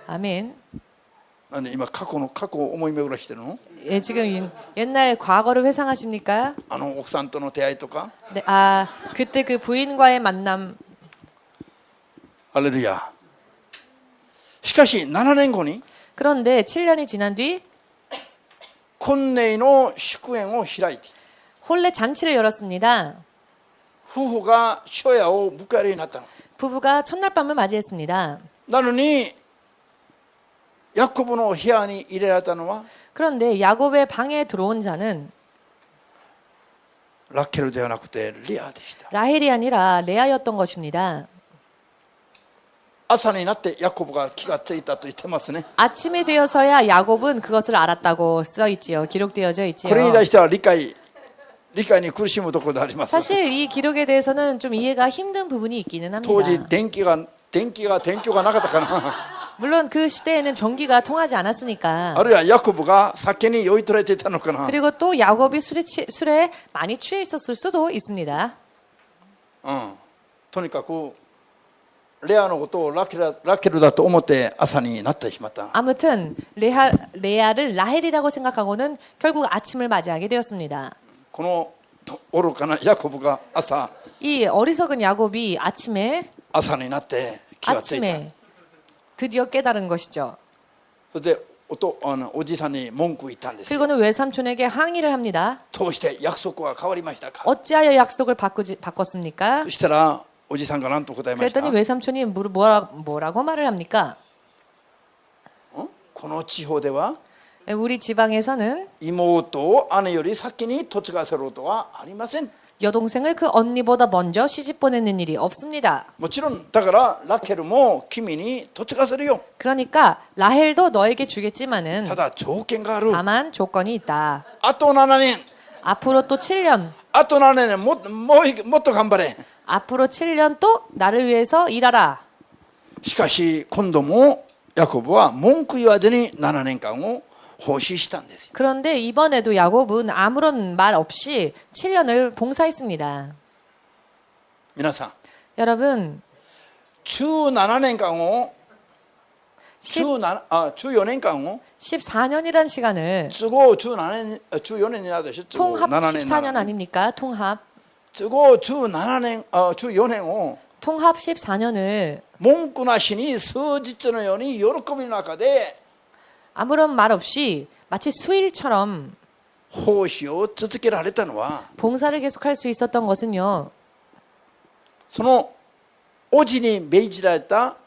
아멘. なんで今過去を思い巡らしてるの？ 예, 지금 옛날 과거를 회상하십니까? あの奥さんとの出会いとか。 네, 아, 그때 그 부인과의 만남. ハレルヤ。しかし7年後に 그런데 7년이 지난 뒤 婚礼の祝宴を開いて 혼례 잔치를 열었습니다. 夫婦が初夜を迎えるようになったの。 부부가 첫날 밤을 맞이했습니다. なのにヤコブの部屋に入れられたのは 그런데 야곱의 방에 들어온 자는 ラケルではなくてレアでした。 라헬이 아니라 레아였던 것입니다. 朝になってヤコブが気がついたと言ってますね。 아침이 되어서야 야곱은 그것을 알았다고 써 있지요. 기록되어져 これに 있지요. 対しては理解に苦しむところであります。 사실 이 기록에 대해서는 좀 이해가 힘든 부분이 있기는 当時 합니다. 電気がなかったかな。 물론 그 시대에는 전기가 통하지 않았으니까. あるいはヤコブが酒に酔い取られていたのかな。 그리고 또 야곱이 술에 많이 취해 있었을 수도 있습니다. とにかくレアのことをラケルだと思って朝になってしまった。 아무튼 레아를 라헬이라고 생각하고는 결국 아침을 맞이하게 되었습니다. この愚かなヤコブが이 어리석은 야곱이 아침에 朝になって気がついた。 아침에 드디어 깨달은 것이죠. それでおじさんに文句言ったんですよ。 그리고는 외삼촌에게 항의를 합니다. どうして約束は変わりましたか。 어찌하여 약속을 바꿨습니까? そしたらおじさんが何と答えました。 그랬더니 외삼촌이 뭐라고 말을 합니까? この地方では 우리 지방에서는 妹を姉より先に嫁がせることはありません。 여동생을 그 언니보다 먼저 시집 보내는 일이 없습니다. もちろんだからラケルも君に嫁がせるよ。 그러니까 라헬도 너에게 주겠지만은 ただ条件がある。 다만 조건이 있다. あと7年。 앞으로 또 7년, あと7年もっと頑張れ。 앞으로 7년 또 나를 위해서 일하라. しかし今度もヤコブは文句言わずに7年間を奉仕したんですよ。 그런데 이번에도 야곱은 아무런 말 없이 7년을 봉사했습니다. 皆さん、 여러분, 17年間を14年間を 14년이란 시간을 都合17年14年になるでしょ。都合 통합 7年 14년 아닙니까? 통합. 都合17年14年を 통합 14년을 文句なしに数日のように喜びの中で 아무런 말 없이 마치 수일처럼 奉仕を続けられたのは 봉사를 계속할 수 있었던 것은요. その叔父に命じられた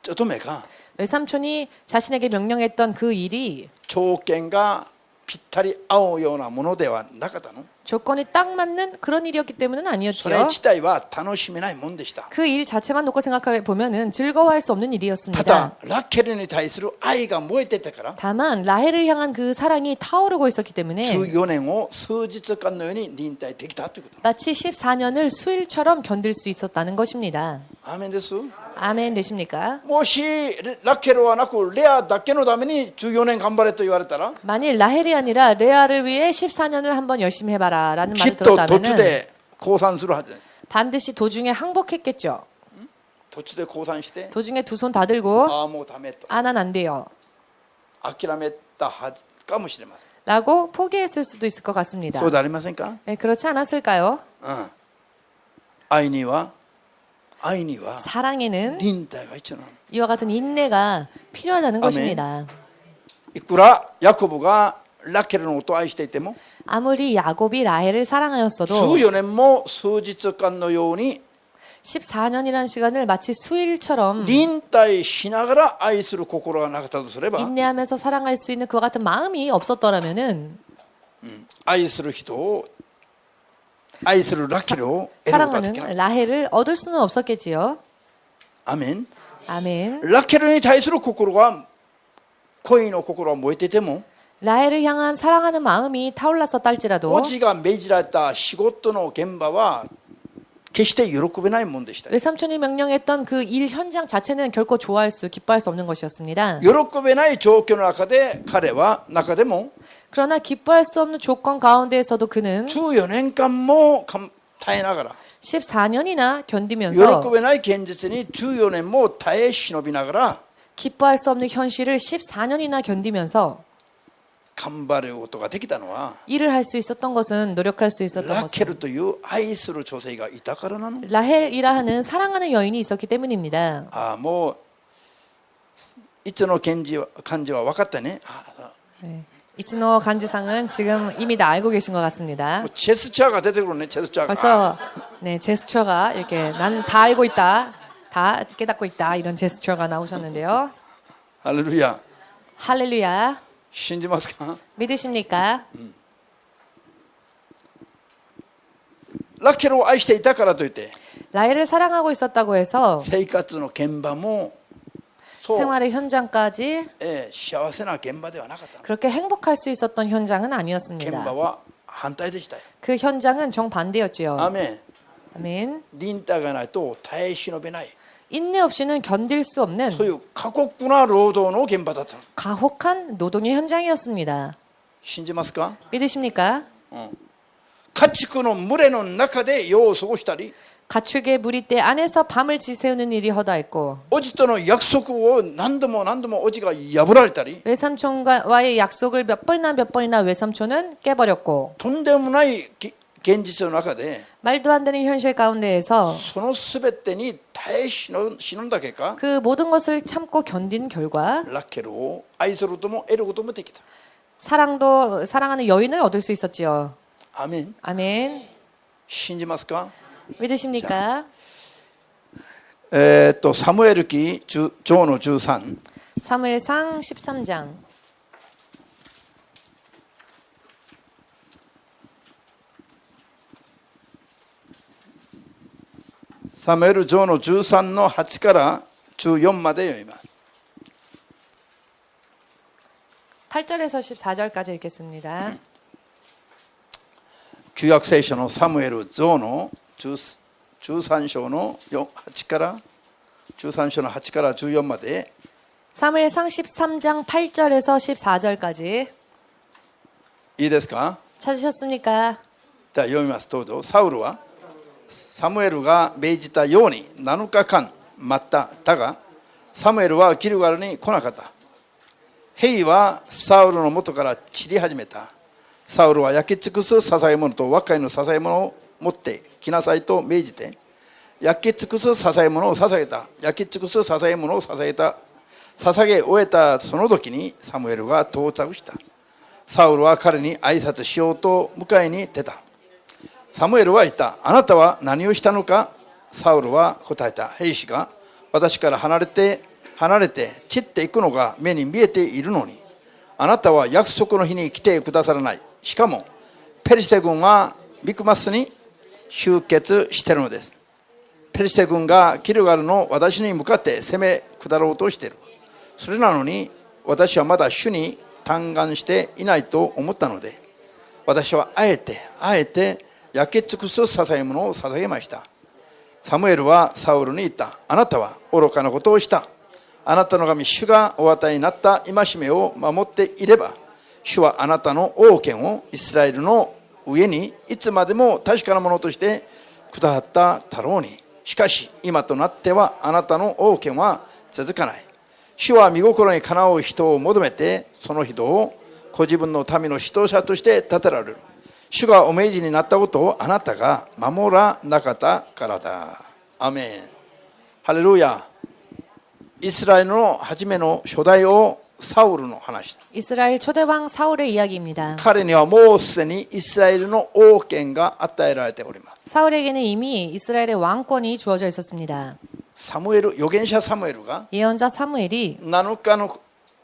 乙女が 외삼촌이 자신에게 명령했던 그 일이 条件がぴったり合うようなものではなかったの。 조건이 딱 맞는 그런 일이었기 때문은 それ 아니었죠. 自体は楽しめないもんでした。 그 일 자체만 놓고 생각해 보면은 즐거워할 수 없는 た 일이었습니다. だラケルに対する愛が燃えてたから 다만 라헬을 향한 그 사랑이 타오르고 있었기 때문에 14年を数日間のように忍耐できたということ。 마치 14년을 수일처럼 견딜 수 있었다는 것입니다. アーメンです。 아멘 되십니까? もしラケルはなくレアだけのために14年頑張れと言われたら 만일 라헬이 아니라 레아를 위해 14년을 한번 열심히 해봐라 라는 き 말을 っと途中 들었다면 で降参するはずです。 반드시 도중에 항복했겠죠. 途中で降参して 도중에 두 손 다 들고 ああもうダメと 아, 난 안 돼요. 諦めたはずかもしれません。 라고 포기했을 수도 있을 것 같습니다. そうでありませんか。 네, 그렇지 않았을까요? 愛には 사랑에는 忍耐が必要なの。 이와 같은 인내가 필요하다는 것입니다. いくらヤコブがラケルのことを愛していても 아무리 야곱이 라헬을 사랑하였어도 14年も数日間のように 14년이라는 시간을 마치 수일처럼 忍耐しながら愛する心がなかったとすれば 인내하면서 사랑할 수 있는 그와 같은 마음이 없었더라면은 愛する人を愛するラケルを得ることができない。 사랑하는 라헬을 얻을 수는 없었겠지요. アメン。 아멘. ラケルに対する心が恋の心が燃えていても 라헬을 향한 사랑하는 마음이 타올랐었다 할지라도 おじが命じられた仕事の現場は決して喜べないもんでした。 외삼촌이 명령했던 그 일 현장 자체는 결코 기뻐할 수 없는 것이었습니다. 喜べない状況の中で彼は中でも 그러나 기뻐할 수 없는 조건 가운데에서도 그는 14年間も耐えながら 14년이나 喜 견디면서 べない現実に14年も耐え忍びながら 기뻐할 수 없는 현실을 14년이나 견디면서 頑張ることができたのは 일을 할 수 있었던 것은 노력할 수 있었던 ラケル 것은 という愛する女性がいたからなの。 라헬이라 하는 사랑하는 여인이 있었기 때문입니다. ああもういつの漢字は分かったね。ああ 네. 이츠노 간지상은 지금 이미 다 알고 계신 것 같습니다. もうチェスチャーが出てくるね。チェスチャーが 벌써 네, 제스처가 이렇게 난 다 알고 있다, 다 깨닫고 있다 이런 제스처가 나오셨는데요. ハレルヤ。 할렐루야. 信じますか。 믿으십니까? ラケルを愛していたからといって 라헬을 사랑하고 있었다고 해서 生活の現場もそう、 생활의 현장까지 幸せな現場ではなかったの。 그렇게 행복할 수 있었던 현장은 現場 아니었습니다. は反対でしたよ。 그 현장은 정반대였지요. アーメン。 아멘. 忍耐がないと耐え忍べない。 인내 없이는 견딜 수 없는 そういう過酷な労働の現場だったの。 가혹한 노동의 현장이었습니다. 信じますか。 믿으십니까? 家畜の群れの中で夜を過ごしたり 가축의 무리떼 안에서 밤을 지새우는 일이 허다했고 おじとの約束を何度もおじが破られたり 외삼촌과의 약속을 몇 번이나 외삼촌은 깨버렸고 とんでもない現実の中で 말도 안 되는 현실 가운데에서 その全てに耐え忍んだ結果 그 모든 것을 참고 견딘 결과 ラッケルを愛することも得ることもできた。 사랑하는 여인을 얻을 수 있었지요. アーメン。 아멘. 信じますか。 믿으십니까? サムエル記上の13 사무엘상 13장 サムエル上の13の8から14まで読みます。 8절에서 14절까지 읽겠습니다. 旧約聖書のサムエル上の13章の8から13章の8から14まで 사무엘상 13장 8절에서 14절까지 いいですか。 찾으셨습니까? では読みます。どうぞ。サウルはサムエルが命じたように7日間待った。だがサムエルはギルガルに来なかった。兵はサウルの元から散り始めた。サウルは焼き尽くす捧げ物と和解の捧げ物を持って来なさいと命じて、焼き尽くす捧げ物を捧げた。焼き尽くす捧げ物を捧げた。捧げ終えたその時にサムエルが到着した。サウルは彼に挨拶しようと迎えに出た。サムエルは言った。あなたは何をしたのか。サウルは答えた。兵士が私から離れて散っていくのが目に見えているのに、あなたは約束の日に来てくださらない。しかもペリシテ軍はミクマスに集結しているのです。ペリシテ軍がギルガルの私に向かって攻め下ろうとしている。それなのに私はまだ主に嘆願していないと思ったので、私はあえて焼き尽くす捧げ物を捧げました。サムエルはサウルに言った。あなたは愚かなことをした。あなたの神主がお与えになった戒めを守っていれば、主はあなたの王権をイスラエルの上にいつまでも確かなものとしてくださっただろうに。しかし今となってはあなたの王権は続かない。主は御心にかなう人を求めて、その人をご自分の民の指導者として立てられる。主がお命じになったことをあなたが守らなかったからだ。アメン。ハレルヤ。イスラエルの初めの初代王サウルの話。 이스라엘 초대왕 사울의 이야기입니다. 彼にはもうすでにイスラエルの王権が与えられております。 사울에게는 이미 이스라엘의 왕권이 주어져 있었습니다. サムエル、預言者サムエルが 예언자 사무엘이 7日の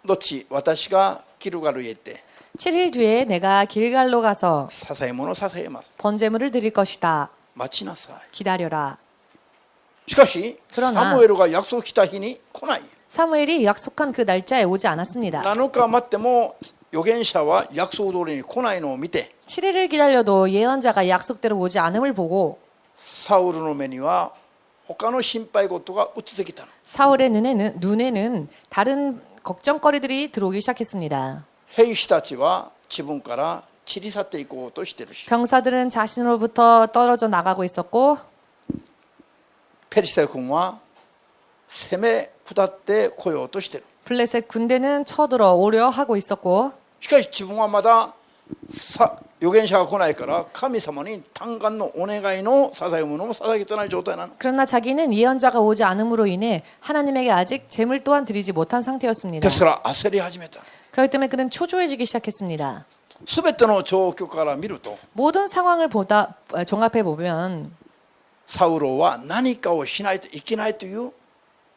後、私がギルガルへ行って 7일 뒤에 내가 길갈로 가서 捧げ物を捧げます。 번제물을 드릴 것이다. 待ちなさい。 기다려라. しかし、 그러나 サムエルが約束した日に来ない。 사무엘이 약속한 그 날짜에 오지 않았습니다. 7日待っても預言者は約束通りに来ないのを見て、 7일을 기다려도 예언자가 약속대로 오지 않음을 보고 サウルの目には他の心配事が移ってきたの。 사울의 눈에는 다른 걱정거리들이 들어오기 시작했습니다. 兵士たちは自分から散り去っていこうとしているし、 병사들은 자신으로부터 떨어져 나가고 있었고 ペリシテ軍は攻め下ってこようとしている。 블레셋 군대는 쳐들어 오려 하고 있었고 しかし自分はまだ預言者が来ないから神様に嘆願のお願いの捧げ物も捧げてない状態なの。 그러나 자기는 예언자가 오지 않음으로 인해 하나님에게 아직 제물 또한 드리지 못한 상태였습니다. ですから焦り始めた。 그렇기 때문에 그는 초조해지기 시작했습니다. すべての状況から見ると 모든 상황을 종합해 보면 サウロは何かをしないといけないという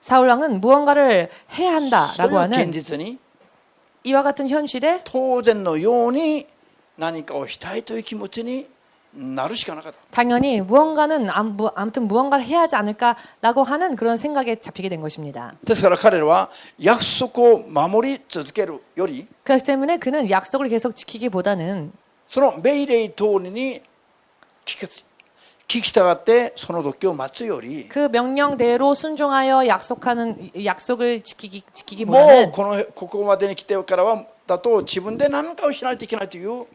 사울 왕은 무언가를 해야 そうい 한다라고 う現 하는 実に 이와 같은 현실에 当然のように何かをしたいという気持ちになるしかなかった。 당연히 무언가는 아무튼 무언가를 해야 하지 않을까라고 하는 그런 생각에 잡히게 된 것입니다. ですから彼らは約束を守り続けるより 그렇기 때문에 그는 약속을 계속 지키기보다는 その命令通りに聞き従ってその時を待つより 그 명령대로 순종하여 약속을 もう 지키기보다는 ここまでに来てからはだと自分で何かをしないといけないという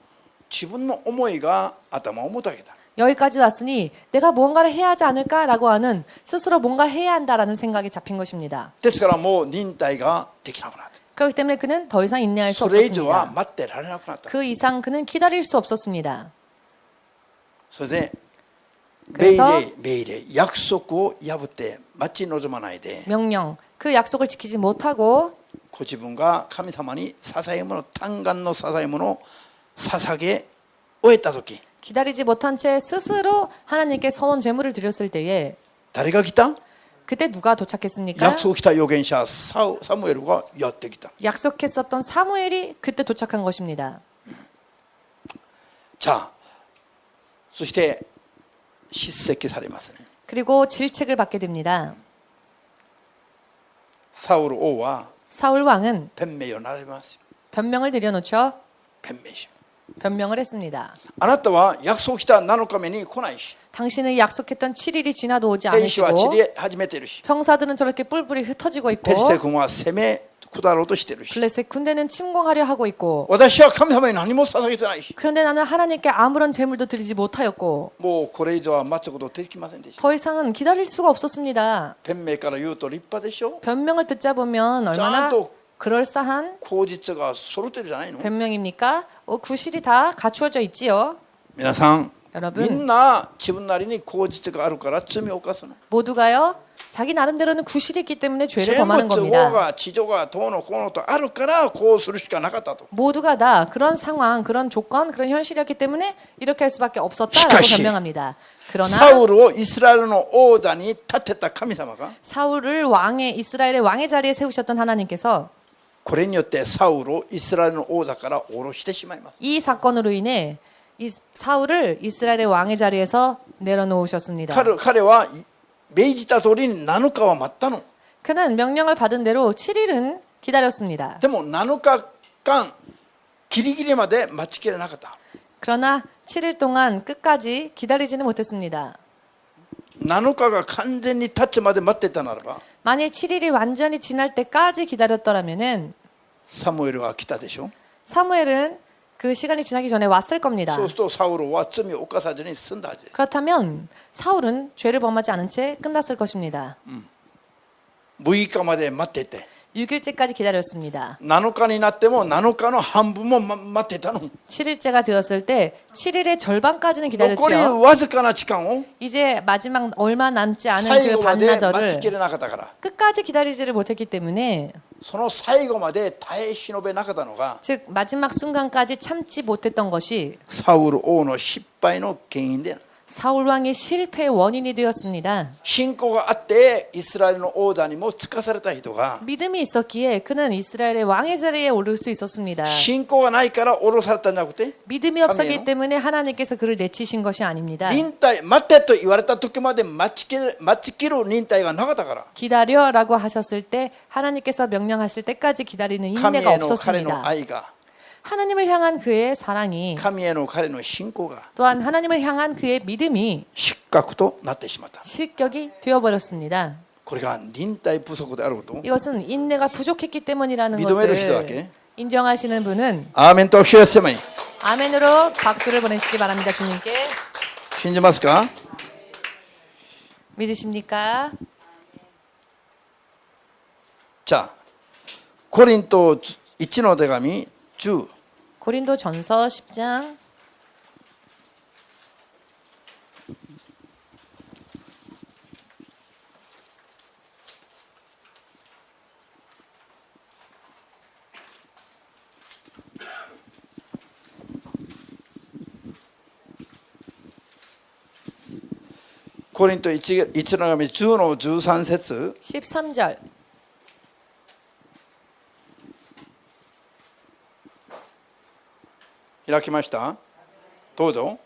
自分の思いが頭をもたげた。 여기까지 왔으니 내가 무언가를 해야 하지 않을까라고 하는 스스로 뭔가를 해야 한다라는 생각이 잡힌 것입니다. ですからもう忍耐ができなくなった。 그렇기 때문에 그는 더 이상 인내할 수 それ以上は 없었습니다. 待ってられなくなった。 그 이상 그는 기다릴 수 없었습니다. それで 그래서 命令約束を破って待ち望まないで 명령 그 약속을 지키지 못하고 ご自分が神様に捧げ物、嘆願の捧げ物を捧げ終えた時 기다리지 못한 채 스스로 하나님께 서원 제물을 드렸을 때에 誰が来た？ 그때 누가 도착했습니까? 約束した預言者サムエルがやってきた。 약속했었던 사무엘이 그때 도착한 것입니다. じゃあそして叱責されますね。 그리고 질책을 받게 됩니다. サウル王は 사울 왕은 弁明をなれますよ。 변명을 드려놓죠. 弁明しよう。 변명을 했습니다. あなたは約束した7日目に来ないし、 당신은 약속했던 7일이 지나도 오지 兵士は散 않으시고 り始めているし、 병사들은 저렇게 뿔뿔이 흩어지고 있고 ペリシテ軍は攻め下ろうとしてるし 블레셋 군대는 침공하려 하고 있고 私は神様に何も捧げてないし 그런데 나는 하나님께 아무런 제물도 드리지 못하였고 もうこれ以上は待つことできませんでした 더 이상은 기다릴 수가 없었습니다. 弁明から言うと立派でしょ 변명을 듣자 보면 얼마나 짠と 그럴싸한 口実が揃ってるじゃないの 변명입니까? 구실이 다 갖추어져 있지요. 皆さんみ 여러분 んな自分なりに口実があるから罪を犯すの 모두가요. 자기 나름대로는 구실이 있기 때문에 죄를 全部 범하는 都合 겁니다. が地上がどうのこうのとあるからこうするしかなかったと 모두가 다 그런 상황, 그런 조건, 그런 현실이었기 때문에 이렇게 할 수밖에 없었다라고 시카시. 변명합니다. 그러나 サウルをイスラエルの王座に立てた神様が 사울을 왕의 이스라엘의 왕의 자리에 세우셨던 하나님께서 これによってサウルをイスラエルの王座から下ろしてしまいます 이 사건으로 인해 이 사울을 이스라엘의 왕의 자리에서 내려놓으셨습니다. 彼は命じた通りに7日は待ったの 그는 명령을 받은 대로 7일은 기다렸습니다. でも7日間ギリギリまで待ちきれなかった 그러나 7일 동안 끝까지 기다리지는 못했습니다. 7日が完全に経つまで待ってたならば 만일 7일이 완전히 지날 때까지 기다렸더라면은 サムエルが来たでしょ 사무엘은 그 시간이 지나기 전에 왔을 겁니다. そうするとサウルは罪を犯さずに済んだはずです 그렇다면 사울은 죄를 범하지 않은 채 끝났을 것입니다. 6日まで待ってて 6일째까지 기다렸습니다. 7日になっても7日の半分も待ってたの 7일째가 되었을 때 7일의 절반까지는 残り 기다렸죠. わずかな時間を 이제 마지막 얼마 남지 않은 最 그 後まで待ちき 반나절을 れなかったから 끝까지 기다리지를 못했기 때문에 その最後まで耐え忍べなかったのが 즉 마지막 순간까지 참지 못했던 것이 サウル王の失敗の原因で 사울 왕의 실패의 원인이 되었습니다. 信仰があってイスラエルの王座にもつかされた人が 믿음이 있었기에 그는 이스라엘의 왕의 자리에 오를 수 있었습니다. 信仰がないから降ろされたんじゃなくて 믿음이 없었기 때문에 하나님께서 그를 내치신 것이 아닙니다. 忍耐待てと言われた時まで待ちきる忍耐がなかったから 기다려라고 하셨을 때 하나님께서 명령하실 때까지 기다리는 神 인내가 への彼の 없었습니다. 愛が 하나님을 향한 그의 사랑이 神への彼の信仰が 또한 하나님을 향한 그의 믿음이 失格となってしまった 실격이 되어버렸습니다. これが忍耐不足であることを 이것은 인내가 부족했기 때문이라는 믿음의人だけ? 것을 인정하시는 분은 アーメンと拍手をしてもいい 아멘으로 박수를 보내시기 바랍니다. 주님께 信じますか 믿으십니까? じゃあコリント1の手紙10 고린도 전서 10장 コリント 1の手紙10の13節 13절 開きましたどうぞ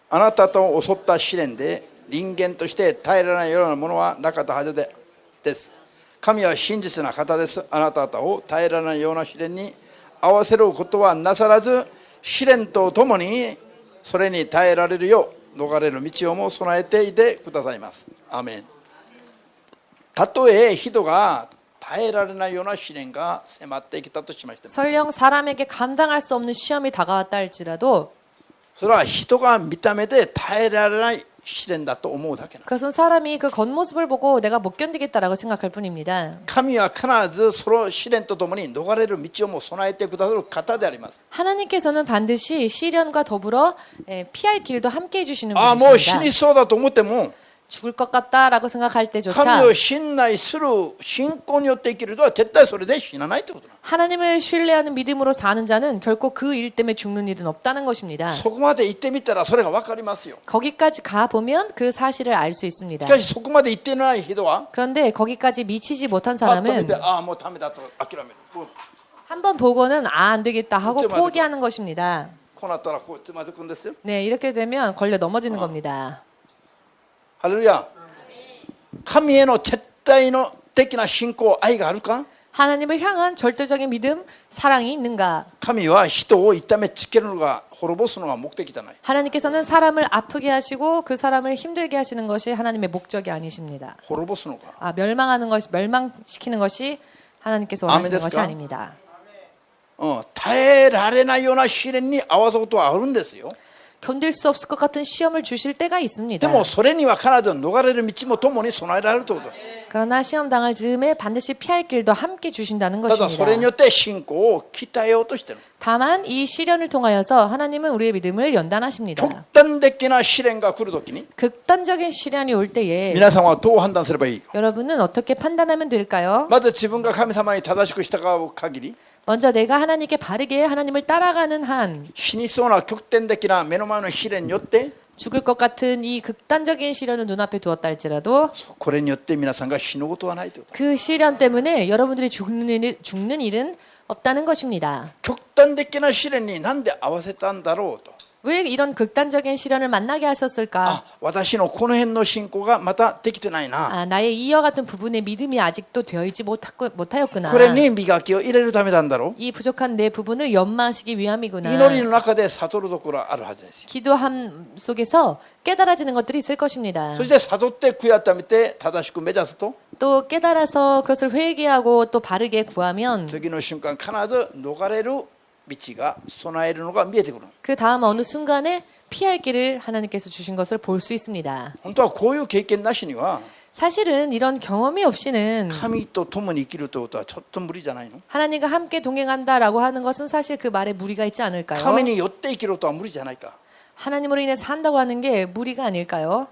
あなたと襲った試練で人間として耐えられないようなものはなかったはずです神は真実な方ですあなた方を耐えられないような試練に合わせることはなさらず試練とともにそれに耐えられるよう逃れる道をも備えていてくださいますアーメンたとえ人が耐えられないような試練が迫ってきたとしましても 설령 사람에게 감당할 수 없는 시험이 다가왔다 할지라도 それは人が見た目で耐えられない試練だと思うだけな 그것은 사람이 그 겉모습을 보고 내가 못 견디겠다라고 생각할 뿐입니다. 神は必ずその試練とともに逃れる道をも備えてくださる方であります 하나님께서는 반드시 시련과 더불어 피할 길도 함께 해주시는 ああもう死 분이십니다. にそうだと思っても 죽을 것 같다라고 생각할 神 때조차 を信頼する信仰によって生きる人は絶対それで死なないということな 하나님을 신뢰하는 믿음으로 사는 자는 결코 그 일 때문에 죽는 일은 없다는 것입니다. そこまで行ってみたらそれが分かりますよ 거기까지 가보면 그 사실을 알 수 있습니다. しかしそこまで行っていない人は 그런데 거기까지 미치지 못한 パッと見 사람은 てああもうダメだと諦めるこう 한번 보고는 안 되겠다 하고 진짜 맞을 포기하는 것입니다. こうなったらこうつまずくんですよ 네, 이렇게 되면 걸려 넘어지는 겁니다. ハレルヤ神への絶対の的な信仰愛があるか 하나님을 향한 절대적인 믿음, 사랑이 있는가? 神は人を痛めつけるのが滅ぼすのが目的じゃない 하나님께서는 사람을 아프게 하시고 그 사람을 힘들게 하시는 것이 하나님의 목적이 아니십니다. 滅ぼすのか 멸망하는 것이 멸망시키는 것이 하나님께서 원하시는 아멘 것이ですか? 아닙니다. 耐えられないような試練に合わすことはあるんですよ。 견딜 수 없을 것 같은 시험을 주실 때가 있습니다. でもそれには必ず逃れる道も共に備えられるということ。 그러나 시험 당할 즈음에 반드시 피할 길도 함께 주신다는 ただそれに 것입니다. よって信仰を鍛えようとしている。 다만 이 시련을 통하여서 하나님은 우리의 믿음을 연단하십니다. 極端的な試練が来るときに 극단적인 시련이 올 때에 皆さんはどう判断すればいいか。 여러분은 어떻게 판단하면 될까요? まず自分が神様に正しく従う限り 먼저 내가 하나님께 바르게 하나님을 따라가는 한 死にそうな極端的な目の前の試練によって 죽을 것 같은 이 극단적인 시련을 눈앞에 두었다 할지라도 これによって皆さんが死ぬことはないということ。 그 시련 때문에 여러분들이 죽는 일은 없다는 것입니다. 極端的な試練になんで合わせたんだろうと。 왜 이런 극단적인 시련을 만나게 하셨을까? あ、私のこの辺の信仰がまたできてないな。 아, 나의 이와 같은 부분의 믿음이 아직도 되어있지 못하였구나. これに磨きを入れるためなんだろう。 이 부족한 내 부분을 연마하시기 위함이구나. 祈りの中で悟るところがあるはずですよ。 기도함 속에서 깨달아지는 것들이 있을 것입니다. そして悟って悔い改めて正しく目指すと 또 깨달아서 그것을 회개하고 또 바르게 구하면 次の瞬間必ず逃れる道が備えるのが見えてくる。 그 다음 어느 순간에 피할 길을 하나님께서 주신 것을 볼 수 있습니다. 本当はこういう経験なしには 사실은 이런 경험이 없이는 神と共に生きるということはちょっと無理じゃないの？ 하나님과 함께 동행한다라고 하는 것은 사실 그 말에 무리가 있지 않을까요? 神によって生きるとは無理じゃないか。 하나님으로 인해 산다고 하는 게 무리가 아닐까요?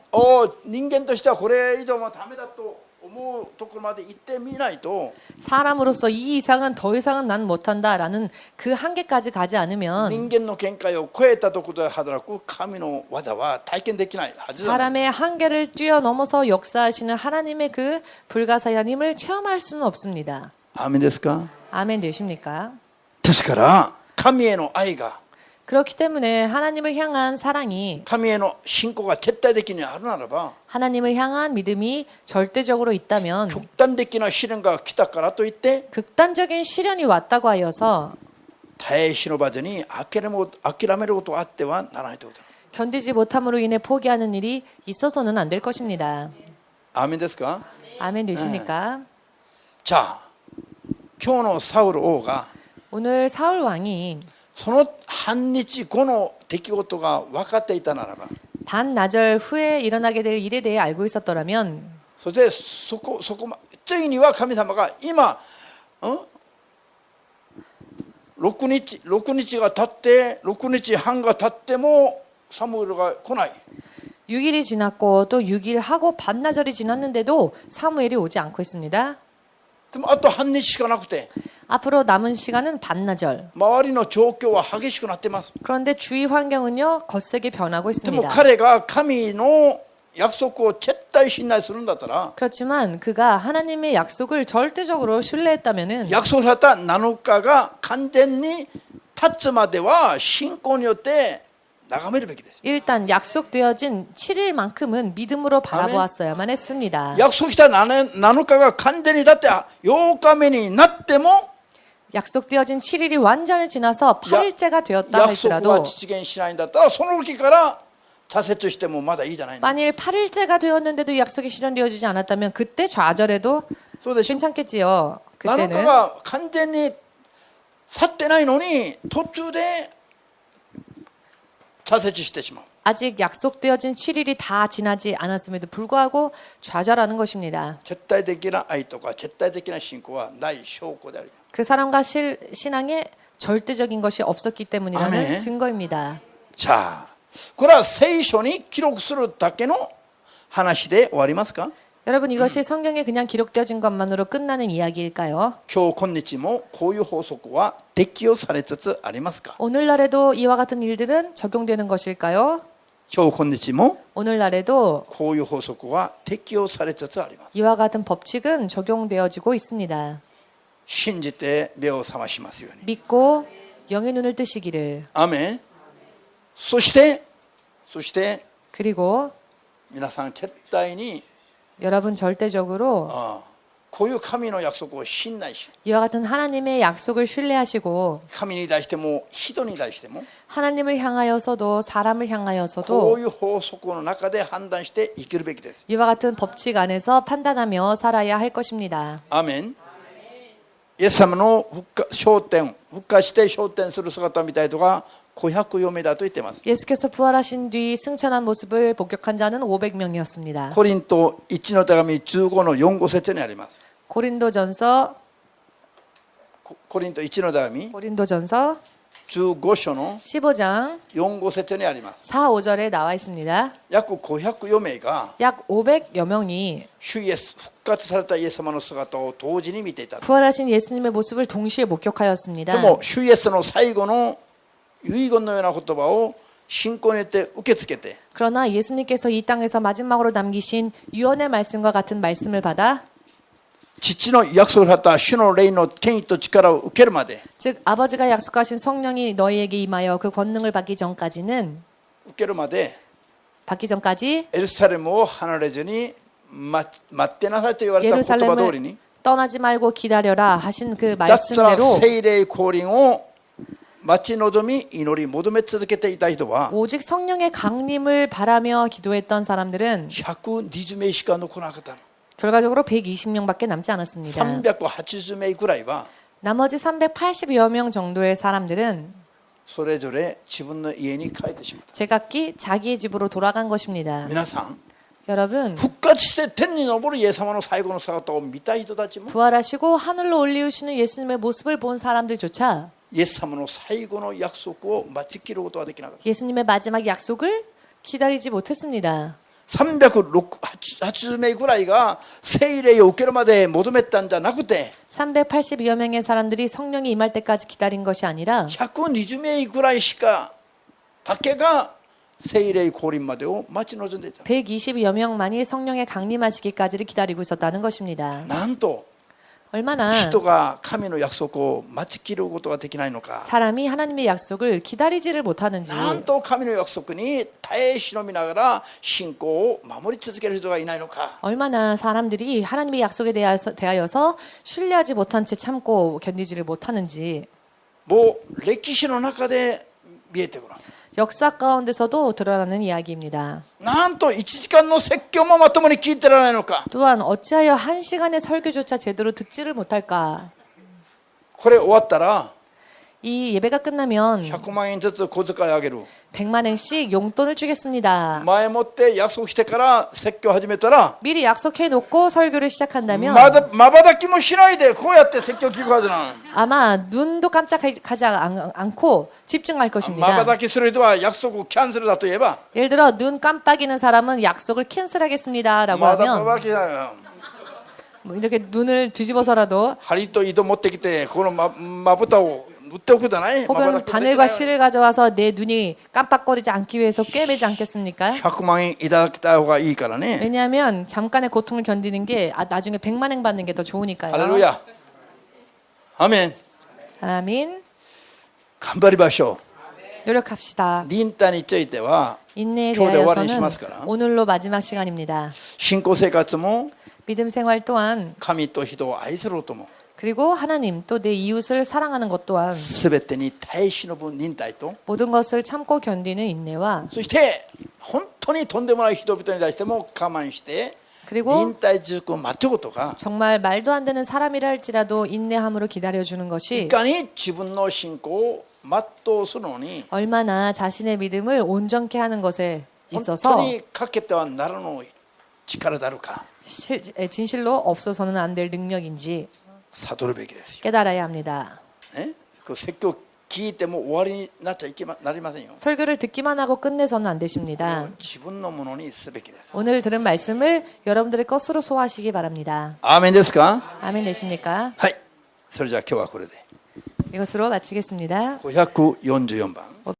人間としてはこれ以上はダメだと思うところまで行ってみないと 사람으로서 이 이상은 더 이상은 난 못한다라는 그 한계까지 가지 않으면 人間の見解を超えたところで働く神の技は体験できないはずだ。 사람의 한계를 뛰어넘어서 역사하시는 하나님의 그 불가사의한 힘을 체험할 수는 없습니다. アーメンですか？ 아멘 되십니까? ですから神への愛が 그렇기 때문에 하나님을 향한 사랑이 神への信仰が絶対的にあるならば 하나님을 향한 믿음이 절대적으로 있다면 極端的な試練が来たからといって 극단적인 시련이 왔다고 하여서 耐え忍ばずに諦めることがあってはならないということ。 견디지 못함으로 인해 포기하는 일이 있어서는 안 될 것입니다. アーメンですか？ 아멘 되십니까? じゃあ今日のサウル王が 오늘 사울 왕이 その半日後の出来事が分かっていたならば 반나절 후에 일어나게 될 일에 대해 알고 있었더라면 そしてついには神様が今、6日が経って6日半が経ってもサムエルが来ない。 6일이 지났고 또 6일 하고 반나절이 지났는데도 사무엘이 오지 않고 있습니다. でもあと半日しかなくて 앞으로 남은 시간은 반나절. 周りの状況は激しくなっています。 그런데 주위 환경은요 거세게 변하고 でも 있습니다. 彼が神の約束を絶対信頼するんだったら 그렇지만 그가 하나님의 약속을 절대적으로 신뢰했다면은 約束された7日が完全に経つまでは信仰によって眺めるべきです。 일단 약속되어진 7일만큼은 믿음으로 바라보았어야만 했습니다. 約束した7日が完全に経って8日目になっても 약속되어진 7일이 완전히 지나서 8일째가 되었다 約束が 할지라도 実現しないんだったらその時から挫折してもまだいいじゃないの。 만일 8일째가 되었는데도 약속이 실현되어지지 않았다면 그때 좌절해도 そうでしょ。 괜찮겠지요. 7日 그때는 が完全に去ってないのに途中で挫折してしまう。 아직 약속되어진 7일이 다 지나지 않았음에도 불구하고 좌절하는 것입니다. 絶対的な愛とか絶対的な信仰はない証拠であります。 그 사람과 신앙에 절대적인 것이 없었기 때문이라는 아멘. 증거입니다. じゃあこれは聖書に記録するだけの話で終わりますか？ 여러분 이것이 성경에 그냥 기록되어진 것만으로 끝나는 이야기일까요? 今日今日もこういう法則は適用されつつありますか？ 오늘날에도 이와 같은 일들은 적용되는 것일까요? 今日今日も 오늘날에도 こういう法則は適用されつつあります。 이와 같은 법칙은 적용되어지고 있습니다. 信じて目を覚ましますように。 믿고 영의 눈을 뜨시기를. アーメン。そして 그리고 皆さん絶対に 여러분 절대적으로 こういう神の約束を信頼し 이와 같은 하나님의 약속을 신뢰하시고 神に対しても人に対しても 하나님을 향하여서도 사람을 こう 향하여서도 いう法則の中で判断して生きるべきです。 이와 같은 법칙 안에서 판단하며 살아야 할 것입니다. アーメン。イエス様の復活して昇天する姿を見たいとか500名だと言っています。 예수께서 부활하신 뒤 승천한 모습을 목격한 자는 500명이었습니다. コリント1の手紙15の4、5節にあります。 고린도전서 コリント1の手紙 고린도전서 15章の 15장 4、5節にあります。 4, 5절에 나와 있습니다. 約500名が 약 500여 명이 主イエス復活されたイエス様の姿を同時に見ていた。 부활하신 예수님의 모습을 동시에 목격하였습니다. でも主イエスの最後の遺言のような言葉を信仰によって受け付けて 그러나 예수님께서 이 땅에서 마지막으로 남기신 유언의 말씀과 같은 말씀을 받아 父の約束された主の霊の権威と力を受けるまで 즉 아버지가 약속하신 성령이 너희에게 임하여 그 권능을 받기 전까지는 受けるまで 받기 전까지 エルサレムを離れずに待ってなさいと言われた言葉通りに 예루살렘을 떠나지 말고 기다려라 하신 그 脱サラ 말씀대로 聖霊降臨を待ち望み祈り求め続けていた人は 오직 성령의 강림을 바라며 기도했던 사람들은 120名しか残らなかったの。 결과적으로 120명밖에 남지 않았습니다. 380名ぐらいは 나머지 380여 명 정도의 사람들은 それぞれ自分の家に帰ってしまった。 제각기 자기의 집으로 돌아간 것입니다. 皆さん 여러분 復活して天に昇るイエス様の最後の姿を見たい人たちも 부활하시고 하늘로 올리우시는 예수님의 모습을 본 사람들조차 イエス様の最後の約束を待ちきることができなかった。 예수님의 마지막 약속을 기다리지 못했습니다. 380名ぐらいが聖霊を受けるまで求めたんじゃなくて 380여 명의 사람들이 성령이 임할 때까지 기다린 것이 아니라 120名ぐらいしかだけが聖霊降臨までを待ち望んでいた。 120여 명만이 성령의 강림하시기까지를 기다리고 있었다는 것입니다. なんと 얼마나 人が神の約束を待ちきることができないのか。 사람이 하나님의 약속을 기다리지를 못하는지 なんと神の約束に耐え忍びながら信仰を守り続ける人がいないのか。 얼마나 사람들이 하나님의 약속에 대하여서 신뢰하지 못한 채 참고 견디지를 못하는지 もう歴史の中で見えてくる。 역사 가운데서도 드러나는 이야기입니다. なんと1時間の説教もまともに聞いてられないのか。 또한 어찌하여 1시간의 설교조차 제대로 듣지를 못할까. これ終わったら 이 예배가 끝나면 100万円ずつ小遣いあげる。 100만엔씩 용돈을 주겠습니다. 前もって約束してから説教始めたら 미리 약속해 놓고 설교를 시작한다면 まばたきもしないでこうやって説教聞くはずなの。 아마 눈도 깜짝하지 않고 집중할 まば 것입니다. たきする人は約束をキャンセルだと言えば 예를 들어 눈 깜빡이는 사람은 약속을 캔슬하겠습니다라고 まば 하면 たきだよ。 뭐 이렇게 눈을 뒤집어서라도 針と糸持ってきてこのまぶたを塗っておくじゃない。 혹은 바늘과 실을 가져와서 내 눈이 깜빡거리지 않기 위해서 꿰매지 않겠습니까? 100万円いただきたい方がいいからね。 왜냐하면 잠깐의 고통을 견디는 게 나중에 100만엔 받는 게 더 좋으니까요. ハレルヤ。アメン。 아멘. 頑張りましょ 노력합시다. う。忍耐については 인내에 今日で終わりにし 대하여서는 ますから。 오늘로 마지막 시간입니다. 信仰生活も 믿음 생활 또한 神と人を愛することも 그리고 하나님 또 내 이웃을 사랑하는 것 또한 全てに耐え忍ぶ忍耐と 모든 것을 참고 견디는 인내와 そして本当にとんでもない人々に対しても我慢して 그리고 忍耐強く待つことが 정말 말도 안 되는 사람이라 할지라도 인내함으로 기다려주는 い 것이 かに自分の信仰を全うするのに 얼마나 자신의 믿음을 온전케 하는 것에 本当 있어서 にかけてはならぬ力であるか 진실로 없어서는 안 될 능력인지 悟るべきですよ。 깨달아야 합니다. ね、こう説教聞いても終わりになっちゃなりませんよ。 설교를 듣기만 하고 끝내서는 안 되십니다. 自分のものにすべきです。 오늘 들은 말씀을 여러분들의 것으로 소화하시기 바랍니다. アーメンですか。 아멘 되십니까? はい。それじゃあ今日はこれで 이것으로 마치겠습니다. 544番。